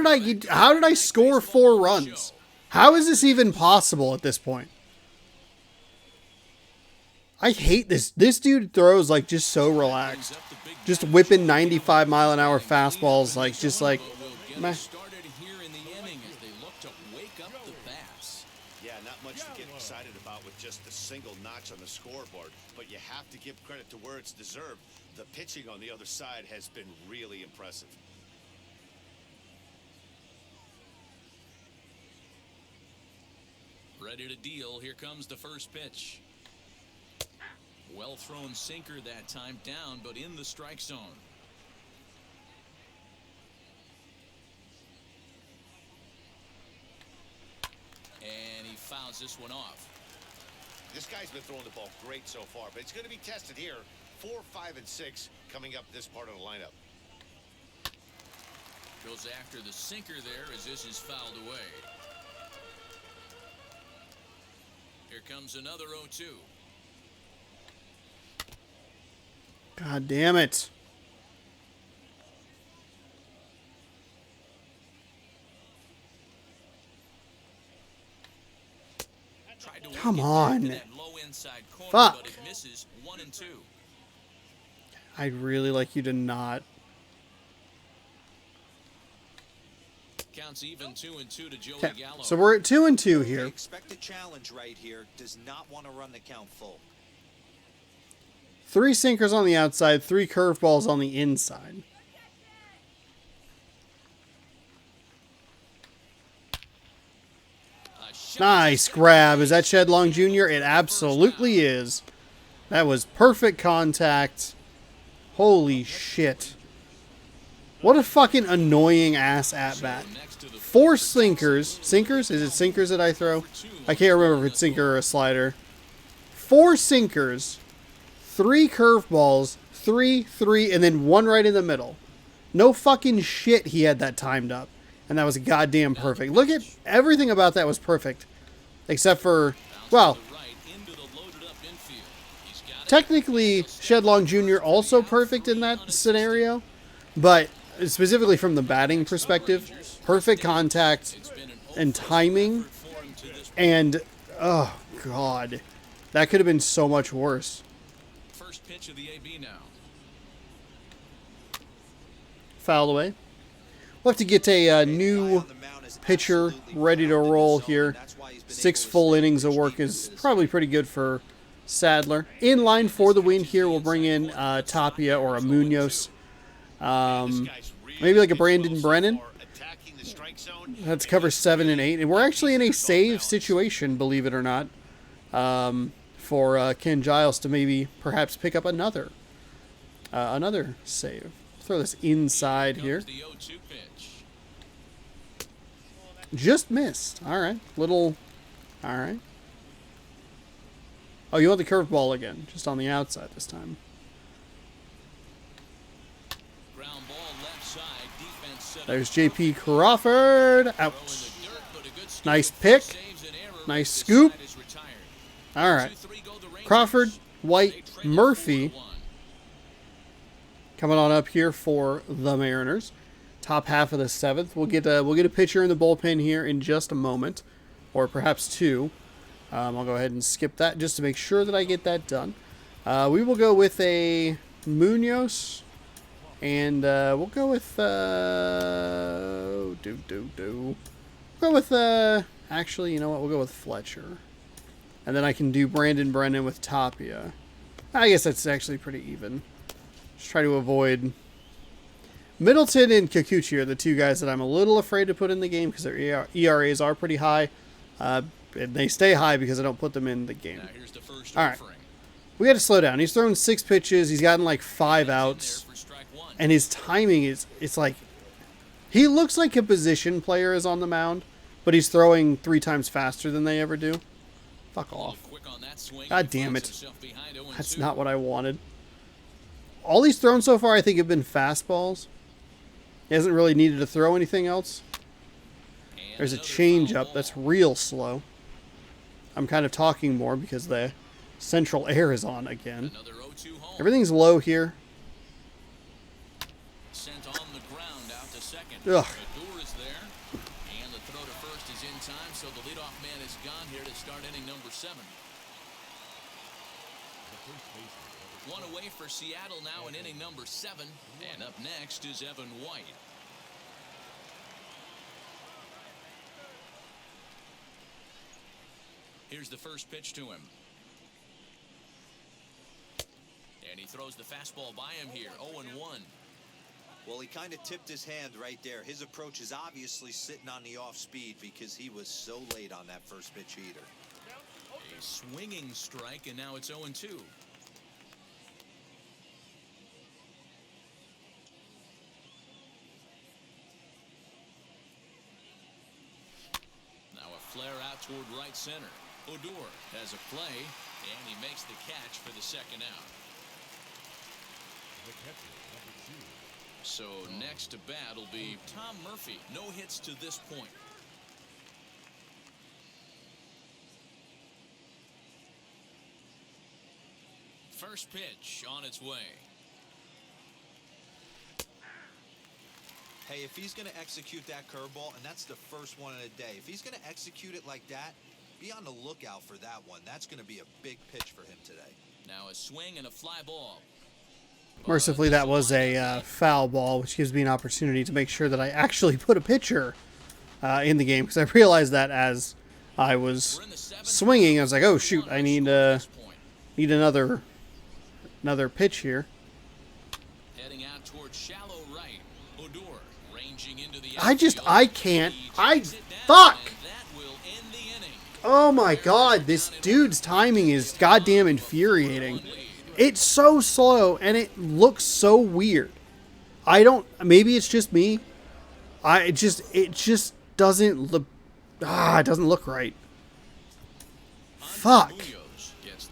did I score 4 runs? How is this even possible at this point? I hate this. This dude throws like just so relaxed. Brings up the big Just bat. whipping 95-mile-an-hour fastballs like just like But we'll get meh. it started here in the inning as they look to wake up the bats. Yeah, not much to get excited about with just a single notch on the scoreboard, but you have to give credit to where it's deserved. The pitching on the other side has been really impressive. Ready to deal. Here comes the first pitch. Well thrown sinker that time, down but in the strike zone. And he fouls this one off. This guy's been throwing the ball great so far, but it's going to be tested here. 4, 5, and 6 coming up this part of the lineup. Goes after the sinker there as this is fouled away. Here comes another 0-2. God damn it. Come on. Fuck. But it misses 1 and 2. I'd really like you to not. Counts even 2 and 2 to Joey Okay, Gallo. so we're at 2 and 2 here. Expect a challenge right here. Does not want to run the count full. 3 sinkers on the outside, 3 curveballs on the inside. Nice grab. Is that Shed Long Jr.? It absolutely is. That was perfect contact. Holy shit. What a fucking annoying ass at bat. 4 sinkers. Sinkers? Is it sinkers that I throw? I can't remember if it's sinker or a slider. 4 sinkers. 3 curveballs. 3, 3, and then 1 right in the middle. No fucking shit he had that timed up. And that was goddamn perfect. Look at everything about that was perfect. Except for, well, technically Shed Long Jr. also perfect in that scenario. But specifically from the batting perspective, perfect contact and timing. And, oh, God. That could have been so much worse. First pitch of the AB now. Fouled away. We'll have to get a new pitcher ready to roll here. 6 full innings of work is probably pretty good for Sadler. In line for the win here, we'll bring in Tapia or a Munoz. Maybe like a Brandon Brennan. That's cover 7 and 8. And we're actually in a save situation, believe it or not, for Ken Giles to maybe perhaps pick up another save. Throw this inside here. Just missed. All right. All right. Oh, you want the curveball again. Just on the outside this time. There's J.P. Crawford. Ouch. Nice pick. Nice scoop. All right. Crawford, White, Murphy. Coming on up here for the Mariners. Top half of the 7th. We'll get a pitcher in the bullpen here in just a moment. Or perhaps 2. I'll go ahead and skip that just to make sure that I get that done. We will go with a Munoz. And we'll go with We'll go with actually, you know what? We'll go with Fletcher. And then I can do Brandon Brennan with Tapia. I guess that's actually pretty even. Just try to avoid Middleton and Kikuchi are the 2 guys that I'm a little afraid to put in the game because their ERAs are pretty high. And they stay high because I don't put them in the game. All right. We got to slow down. He's thrown 6 pitches. He's gotten like 5 outs. And his timing is, it's like, he looks like a position player is on the mound, but he's throwing 3 times faster than they ever do. Fuck off. God damn it. That's not what I wanted. All he's thrown so far, I think, have been fastballs. He hasn't really needed to throw anything else. There's a changeup that's real slow. I'm kind of talking more because the central air is on again. Everything's low here. Ugh. And the throw to first is in time, so the leadoff man is gone here to start inning number 7. One away for Seattle now in inning number 7. And up next is Evan White. Here's the first pitch to him. And he throws the fastball by him here. 0-1. Well, he kind of tipped his hand right there. His approach is obviously sitting on the off speed because he was so late on that first pitch heater. A swinging strike, and now it's 0-2. Now a flare out toward right center. Odor has a play, and he makes the catch for the second out. The catcher, number 2. So next to bat will be Tom Murphy. No hits to this point. First pitch on its way. Hey, if he's going to execute that curveball, and that's the first one of the day, if he's going to execute it like that, be on the lookout for that one. That's going to be a big pitch for him today. Now a swing and a fly ball. Mercifully, that was a foul ball, which gives me an opportunity to make sure that I actually put a pitcher in the game, because I realized that as I was swinging, I was like, "Oh shoot, I need another pitch here." Heading out towards shallow right. Odor ranging into the I can't. Fuck! Oh my god, this dude's timing is goddamn infuriating. It's so slow and it looks so weird. Maybe it's just me. It just doesn't look, it doesn't look right. Fuck.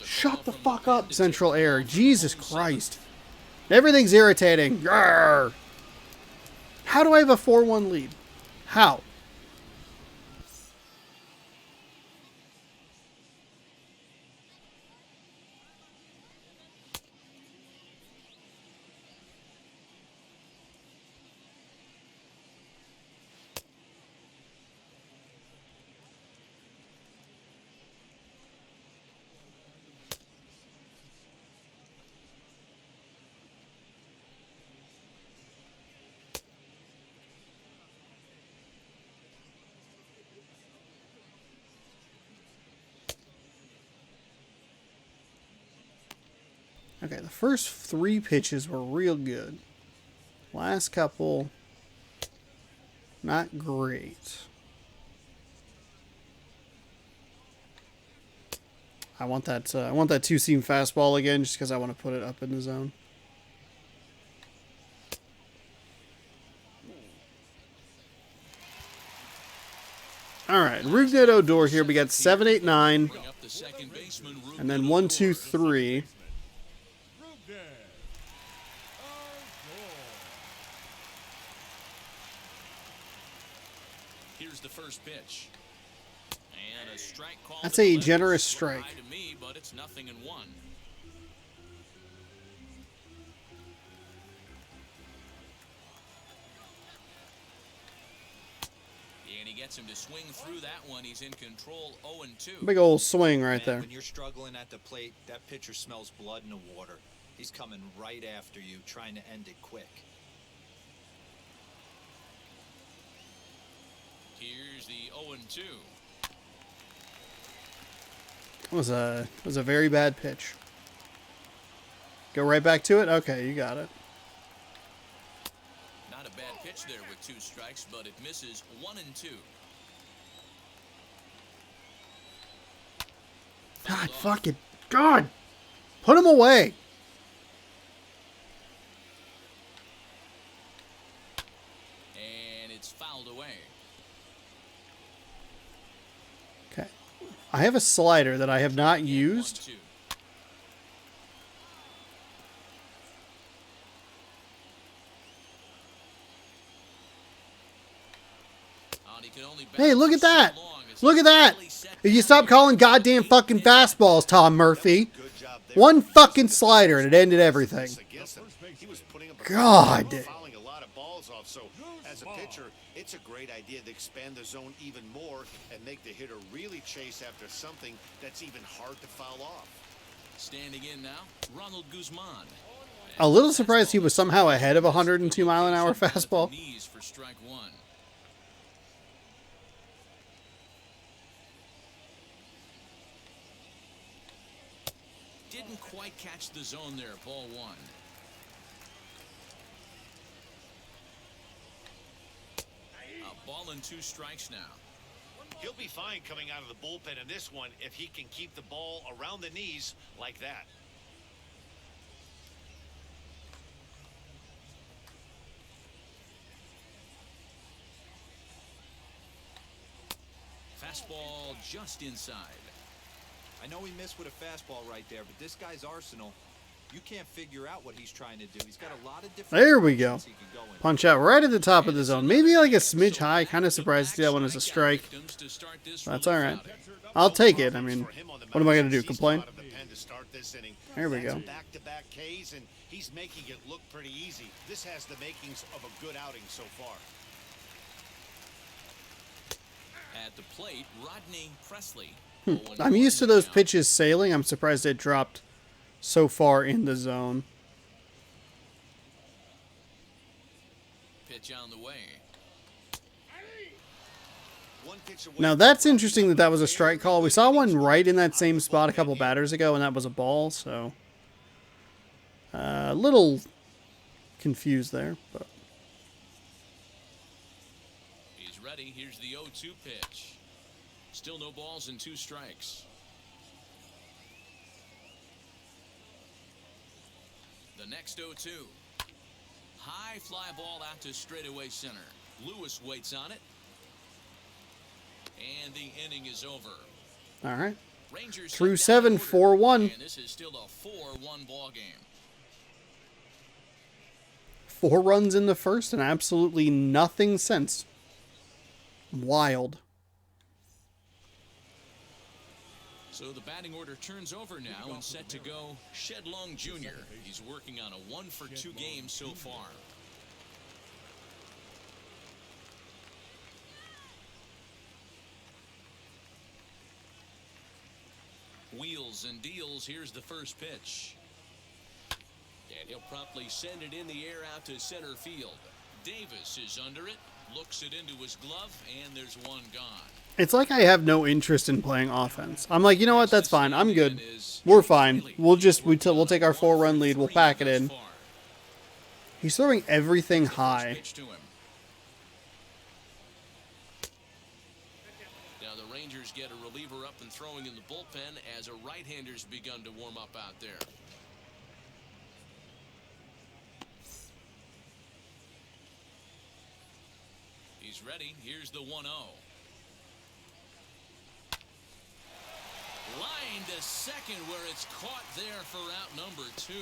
Shut the fuck up, Central Air. Jesus Christ. Everything's irritating. Grrr. How do I have a 4-1 lead? How? Okay, the first 3 pitches were real good. Last couple, not great. I want that 2-seam fastball again, just because I want to put it up in the zone. All right, Rougned Odor here. We got 7, 8, 9, and then 1, 2, 3. Here's the first pitch. And a strike call. That's a generous strike. To me, but it's 0-1. And he gets him to swing through that one. He's in control. 0-2. Big old swing right there. When you're struggling at the plate, that pitcher smells blood in the water. He's coming right after you, trying to end it quick. Here's the 0-2. Was a very bad pitch. Go right back to it? Okay, you got it. Not a bad pitch there with 2 strikes, but it misses. 1-2. God, fucking God! Put him away! And it's fouled away. Okay. I have a slider that I have not used. 1-2. Hey, look at that! Look at that! If you stop calling goddamn fucking fastballs, Tom Murphy. One fucking slider and it ended everything. God. Fouling a lot of balls off, so as a pitcher, it's a great idea to expand the zone even more and make the hitter really chase after something that's even hard to foul off. Standing in now, Ronald Guzman. A little surprised he was somehow ahead of a 102-mile-an-hour fastball. Knees for strike 1. Didn't quite catch the zone there. Ball 1. A ball and 2 strikes now. He'll be fine coming out of the bullpen in this one if he can keep the ball around the knees like that. Fastball just inside. I know he missed with a fastball right there, but this guy's arsenal, You can't figure out what he's trying to do. He's got a lot of different. There we go. directions he can go in. Punch out right at the top of the zone. Maybe like a smidge high. Kind of surprised to see that one as a strike. That's all right. I'll take it. I mean, what am I going to do? Complain? There we go. Back-to-back Ks, and he's making it look pretty easy. This has the makings of a good outing so far. At the plate, Rodney Presley. I'm used to those pitches sailing. I'm surprised it dropped so far in the zone. Pitch on the way. Now that's interesting that that was a strike call. We saw one right in that same spot a couple batters ago, and that was a ball. So a little confused there, but He's ready. Here's the 0-2 pitch. Still no balls and 2 strikes. The next 0-2. High fly ball out to straightaway center. Lewis waits on it. And the inning is over. all right. Rangers Through set down 7, the order, 4-1. And this is still a 4-1 ball game. 4 runs in the first and absolutely nothing since. Wild. So the batting order turns over now and set to go Shedlong Jr. He's working on a 1-for-2 game so far. Wheels and deals. Here's the first pitch. And he'll promptly send it in the air out to center field. Davis is under it, looks it into his glove, and there's one gone. It's like I have no interest in playing offense. I'm like, you know what? That's fine. I'm good. We're fine. We'll take our 4-run lead. We'll pack it in. He's throwing everything high. Now the Rangers get a reliever up and throwing in the bullpen as a right-hander's begun to warm up out there. He's ready. Here's the 1-0. Line to second where it's caught there for out number 2.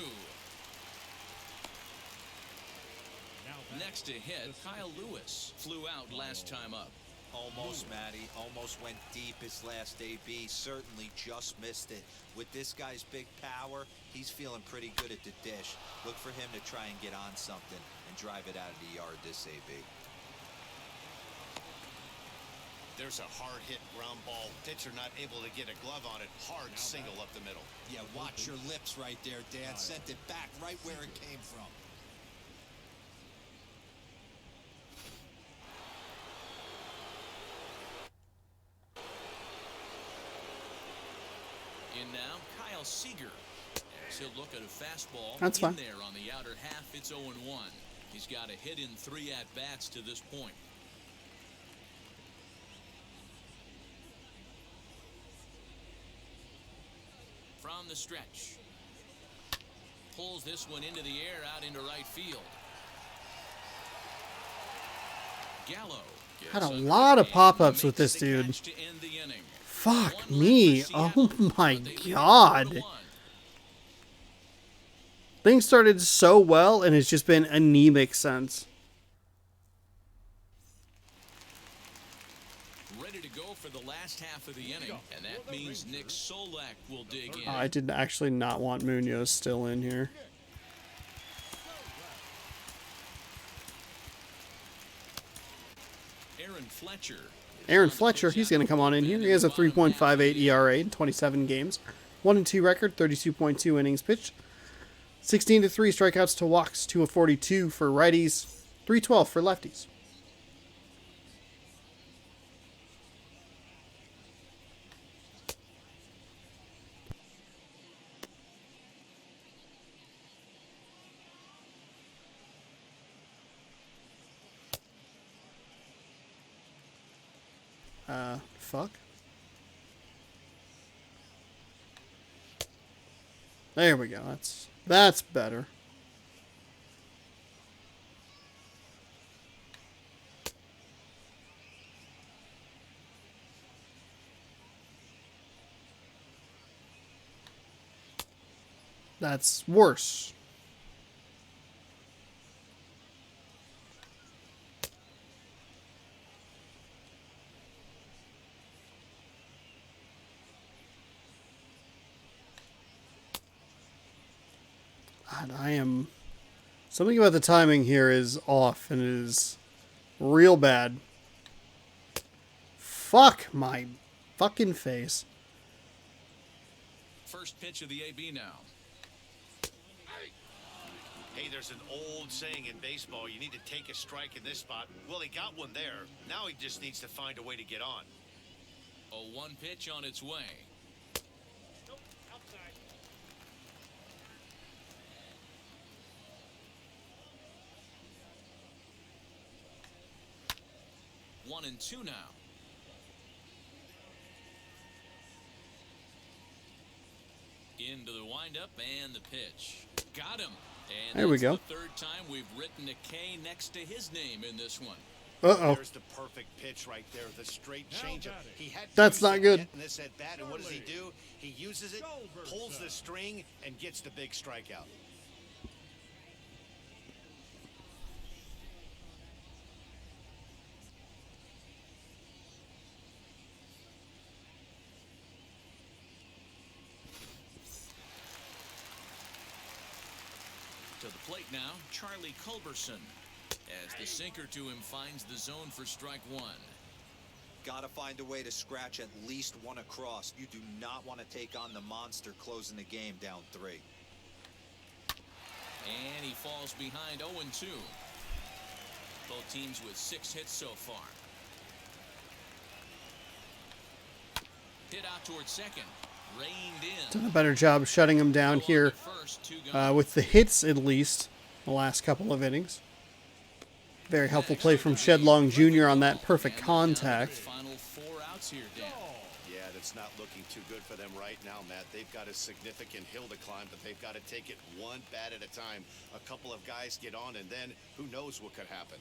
Next to hit, Kyle Lewis flew out last time up. Almost, Matty. Almost went deep his last AB. Certainly just missed it. With this guy's big power, he's feeling pretty good at the dish. Look for him to try and get on something and drive it out of the yard this AB. There's a hard hit ground ball. Pitcher not able to get a glove on it. Hard single up the middle. Yeah, watch your lips right there, Dan. Sent it back right where it came from. In now, Kyle Seager. As he'll look at a fastball. That's fine. In there on the outer half, it's 0-1. He's got a hit in 3 at-bats to this point. From the stretch. Pulls this one into the air out into right field. Gallo Had a lot of pop-ups with this dude. Fuck me. Oh my god. Things started so well and it's just been anemic since. Ready to go for the last half of the inning, and that means Nick Solak will dig in. I did actually not want Munoz still in here. Aaron Fletcher, he's going to come on in here. He has a 3.58 ERA in 27 games. 1-2 record, 32.2 innings pitched. 16-3 strikeouts to walks, 2 of 42 for righties, 312 for lefties. Fuck. There we go. That's better. That's worse. God, I am... Something about the timing here is off, and it is real bad. Fuck my fucking face. First pitch of the AB now. Hey, there's an old saying in baseball, you need to take a strike in this spot. Well, he got one there. Now he just needs to find a way to get on. A 1 pitch on its way. One and two now. Into the windup and the pitch. Got him. And there we go. The third time we've written a K next to his name in this one. Uh-oh. There's the perfect pitch right there, the straight changeup. He had That's not good. In this at bat, and what does he do? He uses it, pulls the string, and gets the big strikeout. To the plate now, Charlie Culberson. As the sinker to him finds the zone for strike one. Gotta find a way to scratch at least one across. You do not want to take on the monster closing the game down 3. And he falls behind 0-2. Both teams with 6 hits so far. Hit out towards second. Reined in. Done a better job shutting him down here with the hits, at least, the last couple of innings. Very helpful play from Shedlong Jr. on that perfect contact. Final 4 outs here, Dan. Yeah, that's not looking too good for them right now, Matt. They've got a significant hill to climb, but they've got to take it one bat at a time. A couple of guys get on, and then who knows what could happen.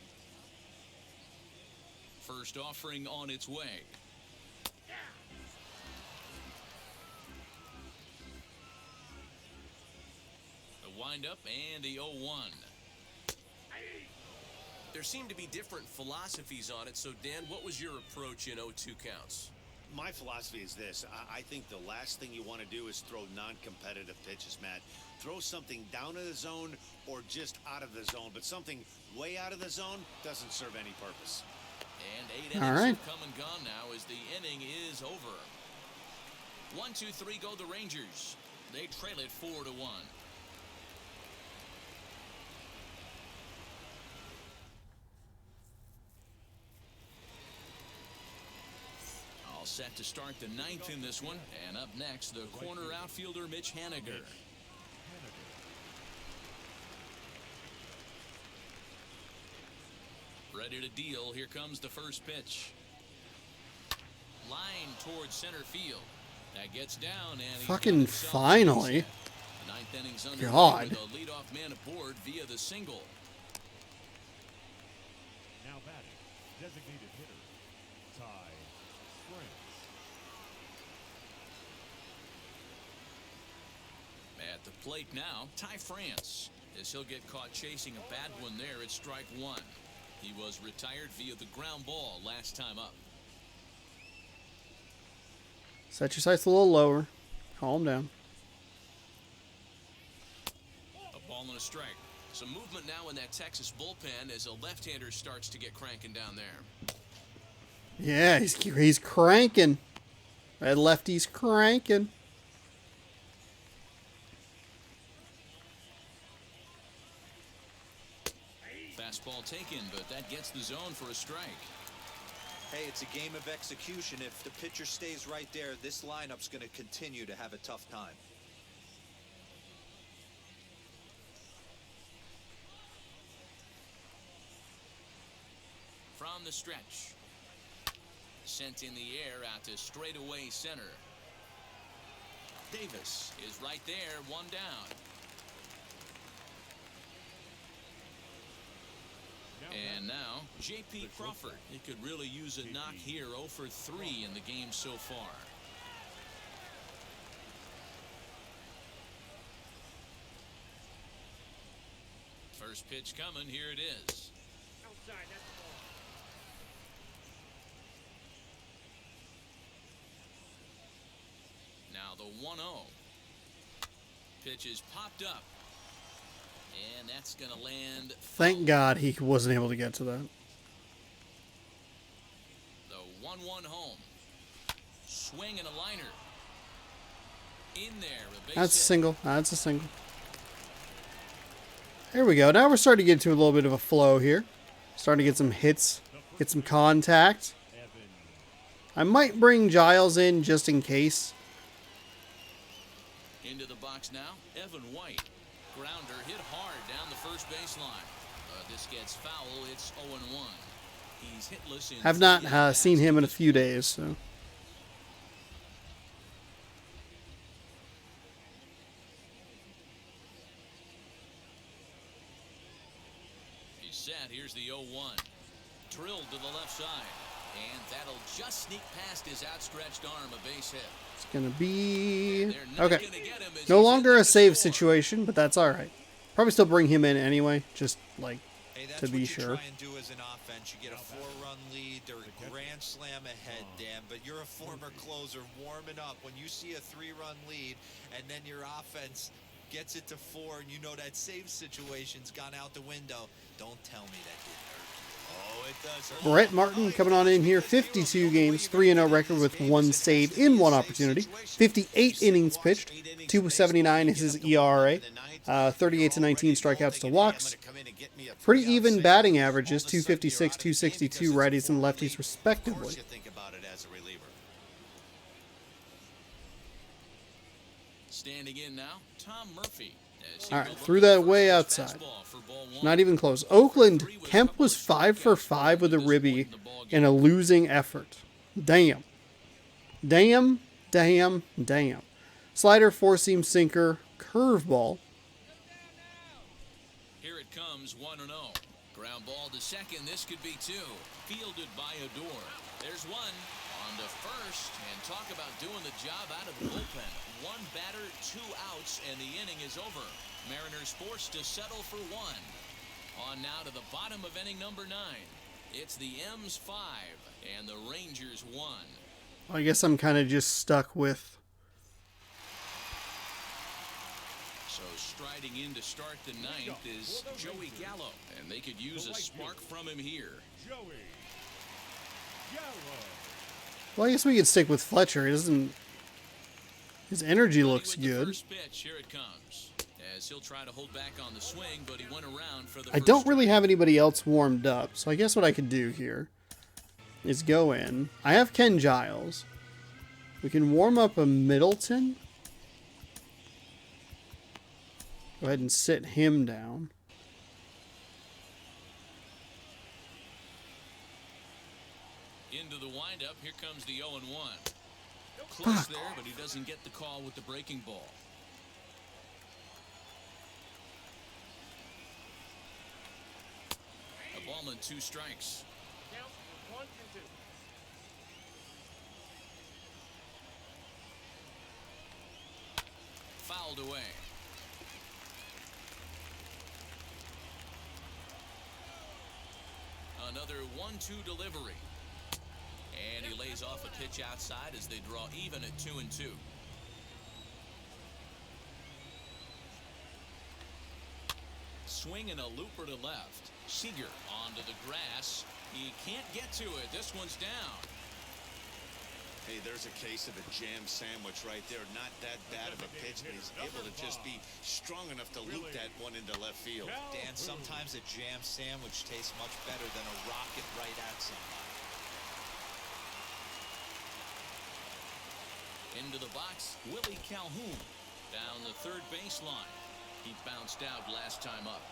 First offering on its way. The windup and the 0-1. There seem to be different philosophies on it. So, Dan, what was your approach in 0-2 counts? My philosophy is this. I think the last thing you want to do is throw non-competitive pitches, Matt. Throw something down in the zone or just out of the zone, but something way out of the zone doesn't serve any purpose. And 8 innings have come and gone now as the inning is over. 1-2-3 go the Rangers. They trail it 4-1. All set to start the 9th in this one. And up next, the corner outfielder Mitch Haniger. Ready to deal. Here comes the first pitch. Line towards center field. That gets down and fucking finally. The 9th inning's under God. with a leadoff man aboard via the single. Now batting, designated hitter, Ty France. At the plate now, Ty France. As he'll get caught chasing a bad one there at strike one. He was retired via the ground ball last time up. Set your sights a little lower. Calm down. A ball and a strike. Some movement now in that Texas bullpen as a left-hander starts to get cranking down there. Yeah, he's cranking. That lefty's cranking. Fastball taken, but that gets the zone for a strike. Hey, it's a game of execution. If the pitcher stays right there, this lineup's going to continue to have a tough time. From the stretch. Sent in the air out to straightaway center. Davis is right there, one down. And now, J.P. Crawford. He could really use a knock here. 0 for 3 in the game so far. First pitch coming. Here it is. Now the 1-0. Pitch is popped up. And that's going to land. Thank God he wasn't able to get to that. The 1-1 home. Swing and a liner. In there. That's a single. That's a single. There we go. Now we're starting to get into a little bit of a flow here. Starting to get some hits, get some contact. I might bring Giles in just in case. Into the box now. Evan White. Grounder hit hard down the first baseline. This gets foul. It's 0-1. He's hitless in Have not seen him in a few days, so. He's set. Here's the 0-1. Drilled to the left side. And that'll just sneak past his outstretched arm, a base hit. It's going to be... Okay. No longer a save situation, but that's all right. Probably still bring him in anyway, just like to be sure. Try and do as an offense. You get a 4-run lead. They're a grand slam ahead, Dan, but you're a former closer warming up. When you see a 3-run lead and then your offense gets it to 4 and you know that save situation's gone out the window, don't tell me that didn't hurt. Oh, it does hurt. Brett Martin coming on in here, 52 games, 3-0 record with 1 save in 1 opportunity, 58 innings pitched, 2.79 is his ERA, 38-19 strikeouts to walks. Pretty even batting averages, 256, 262 righties and lefties respectively. Standing in now, Tom Murphy. All right, threw that way outside. Not even close. Oakland, Kemp was 5 for 5 with a ribby in a losing effort. Damn. Damn, damn, damn. Slider, 4-seam sinker, curveball. Here it comes, 1-0. Ground ball to second. This could be 2. Fielded by Odor. There's 1. On to first. And talk about doing the job out of the bullpen. 1 batter, 2 outs, and the inning is over. Mariners forced to settle for 1. On now to the bottom of inning number 9. It's the M's 5 and the Rangers 1. I guess I'm kind of just stuck with. So striding in to start the 9th is Joey Gallo, and they could use a spark from him here. Joey Gallo. Well, I guess we could stick with Fletcher. He doesn't. His energy looks good. First pitch, here it comes. As he'll try to hold back on the swing, but he went around for the I don't really have anybody else warmed up, so I guess what I could do here is go in. I have Ken Giles. We can warm up a Middleton. Go ahead and sit him down. Into the windup, here comes the 0-1. Close there, but he doesn't get the call with the breaking ball. A ball and 2 strikes. Count 1 and 2. Fouled away. Another 1-2 delivery. And he lays off a pitch outside as they draw even at 2-2. Swing and a looper to left. Seager onto the grass. He can't get to it. This one's down. Hey, there's a case of a jam sandwich right there. Not that bad of a pitch, but he's able to just be strong enough to loop that one into left field. Dan, sometimes a jam sandwich tastes much better than a rocket right at somebody. Into the box, Willie Calhoun. Down the third baseline. He bounced out last time up.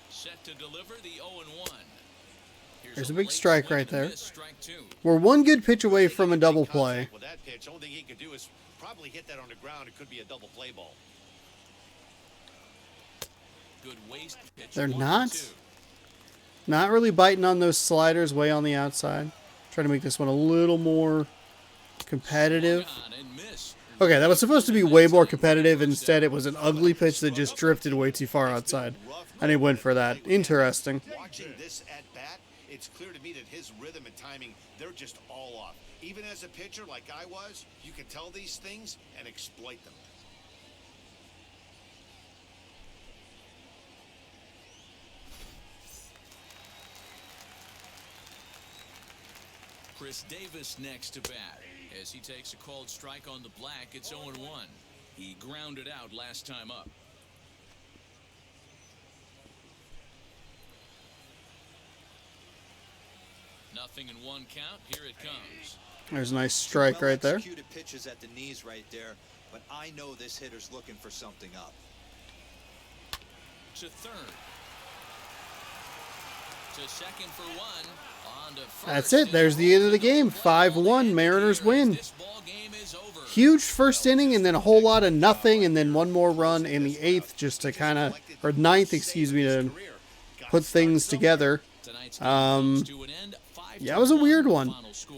Set to deliver the 0-1. There's a big strike right there. We're 1 good pitch away from a double play. With that pitch, only thing he could do is probably hit that on the ground. It could be a double play ball. Good waste pitch. They're not really biting on those sliders way on the outside. Trying to make this one a little more competitive. Okay, that was supposed to be way more competitive. Instead, it was an ugly pitch that just drifted way too far outside. And he went for that. Interesting. Watching this at bat, it's clear to me that his rhythm and timing, they're just all off. Even as a pitcher like I was, you can tell these things and exploit them. Chris Davis next to bat. As he takes a called strike on the black, it's 0-1. He grounded out last time up. Nothing in one count. Here it comes. There's a nice strike right there. Executed pitches at the knees right there, but I know this hitter's looking for something up. To third. To second for one. On to first. That's it. There's the end of the game. 5-1. Mariners win. This ball game is over. Huge first inning and then a whole lot of nothing and then one more run in the eighth just to kind of, or ninth, excuse me, to put things together. Yeah, it was a weird one.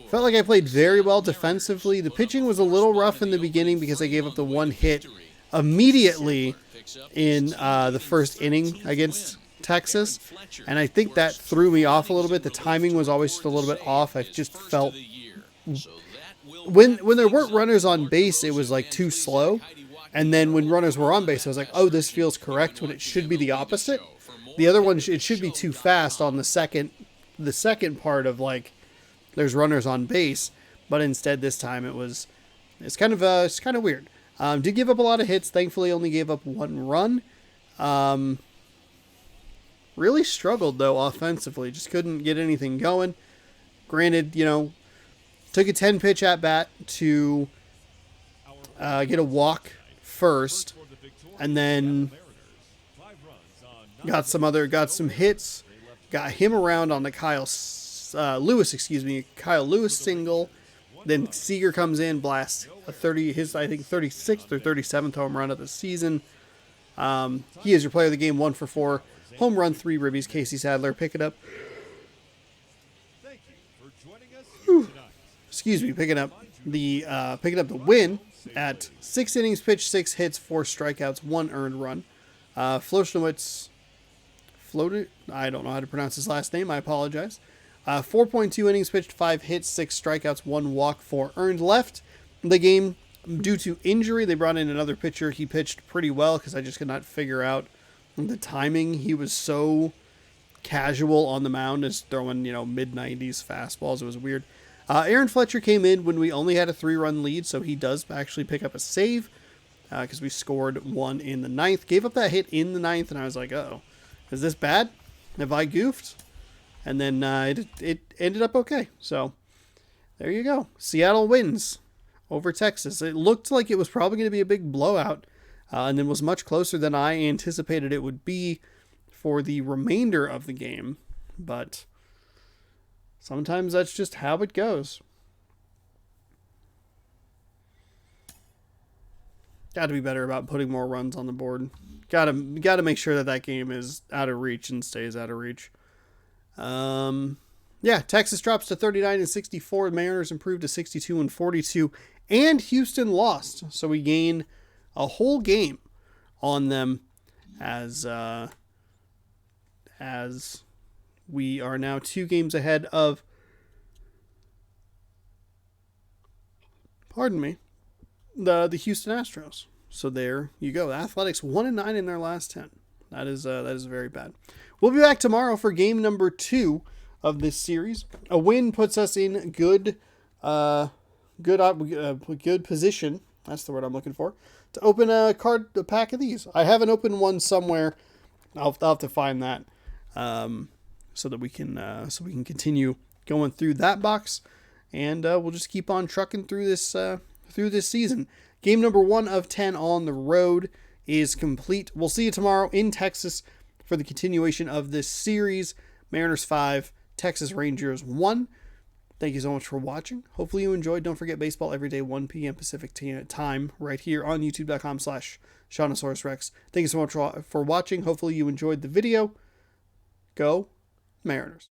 Felt like I played very well defensively. The pitching was a little rough in the beginning because I gave up the one hit immediately in the first inning against Texas, and I think that threw me off a little bit. The timing was always just a little bit off. I just felt when there weren't runners on base, it was like too slow, and then when runners were on base, I was like, oh, this feels correct, when it should be the opposite. The other one, it should be too fast on the second part of like there's runners on base, but instead this time it's kind of weird. Did give up a lot of hits. Thankfully, only gave up one run. Really struggled, though, offensively. Just couldn't get anything going. Granted, took a 10-pitch at-bat to get a walk first, and then got some hits. Got him around on the Kyle Lewis single. Then Seager comes in, blasts his 36th or 37th home run of the season. He is your player of the game, 1 for 4. Home run, 3 ribbies. Casey Sadler, pick it up. Excuse me, picking up the win at 6 innings pitched, 6 hits, 4 strikeouts, 1 earned run. Floschnowitz floated. I don't know how to pronounce his last name. I apologize. 4.2 innings pitched, 5 hits, 6 strikeouts, 1 walk, 4 earned. Left the game due to injury. They brought in another pitcher. He pitched pretty well because I just could not figure out the timing. He was so casual on the mound, as throwing, mid-90s fastballs. It was weird. Aaron Fletcher came in when we only had a 3-run lead, so he does actually pick up a save because we scored 1 in the 9th. Gave up that hit in the 9th, and I was like, uh-oh, is this bad? Have I goofed? And then it ended up okay. So there you go. Seattle wins over Texas. It looked like it was probably going to be a big blowout, and then was much closer than I anticipated it would be for the remainder of the game. But sometimes that's just how it goes. Got to be better about putting more runs on the board. Got to make sure that game is out of reach and stays out of reach. Texas drops to 39-64. Mariners improved to 62-42, and Houston lost. So we gain a whole game on them as we are now 2 games ahead of, the Houston Astros. So there you go. The Athletics 1-9 in their last 10. That is very bad. We'll be back tomorrow for game number 2 of this series. A win puts us in good position. That's the word I'm looking for, to open a pack of these. I have an open one somewhere. I'll have to find that so that we can continue going through that box, and we'll just keep on trucking through this season. Game number 1 of 10 on the road is complete. We'll see you tomorrow in Texas for the continuation of this series. Mariners 5, Texas Rangers 1. Thank you so much for watching. Hopefully you enjoyed. Don't forget, baseball every day, 1 p.m. Pacific time, right here on youtube.com/ShaunosaurusRex. Thank you so much for watching. Hopefully you enjoyed the video. Go Mariners.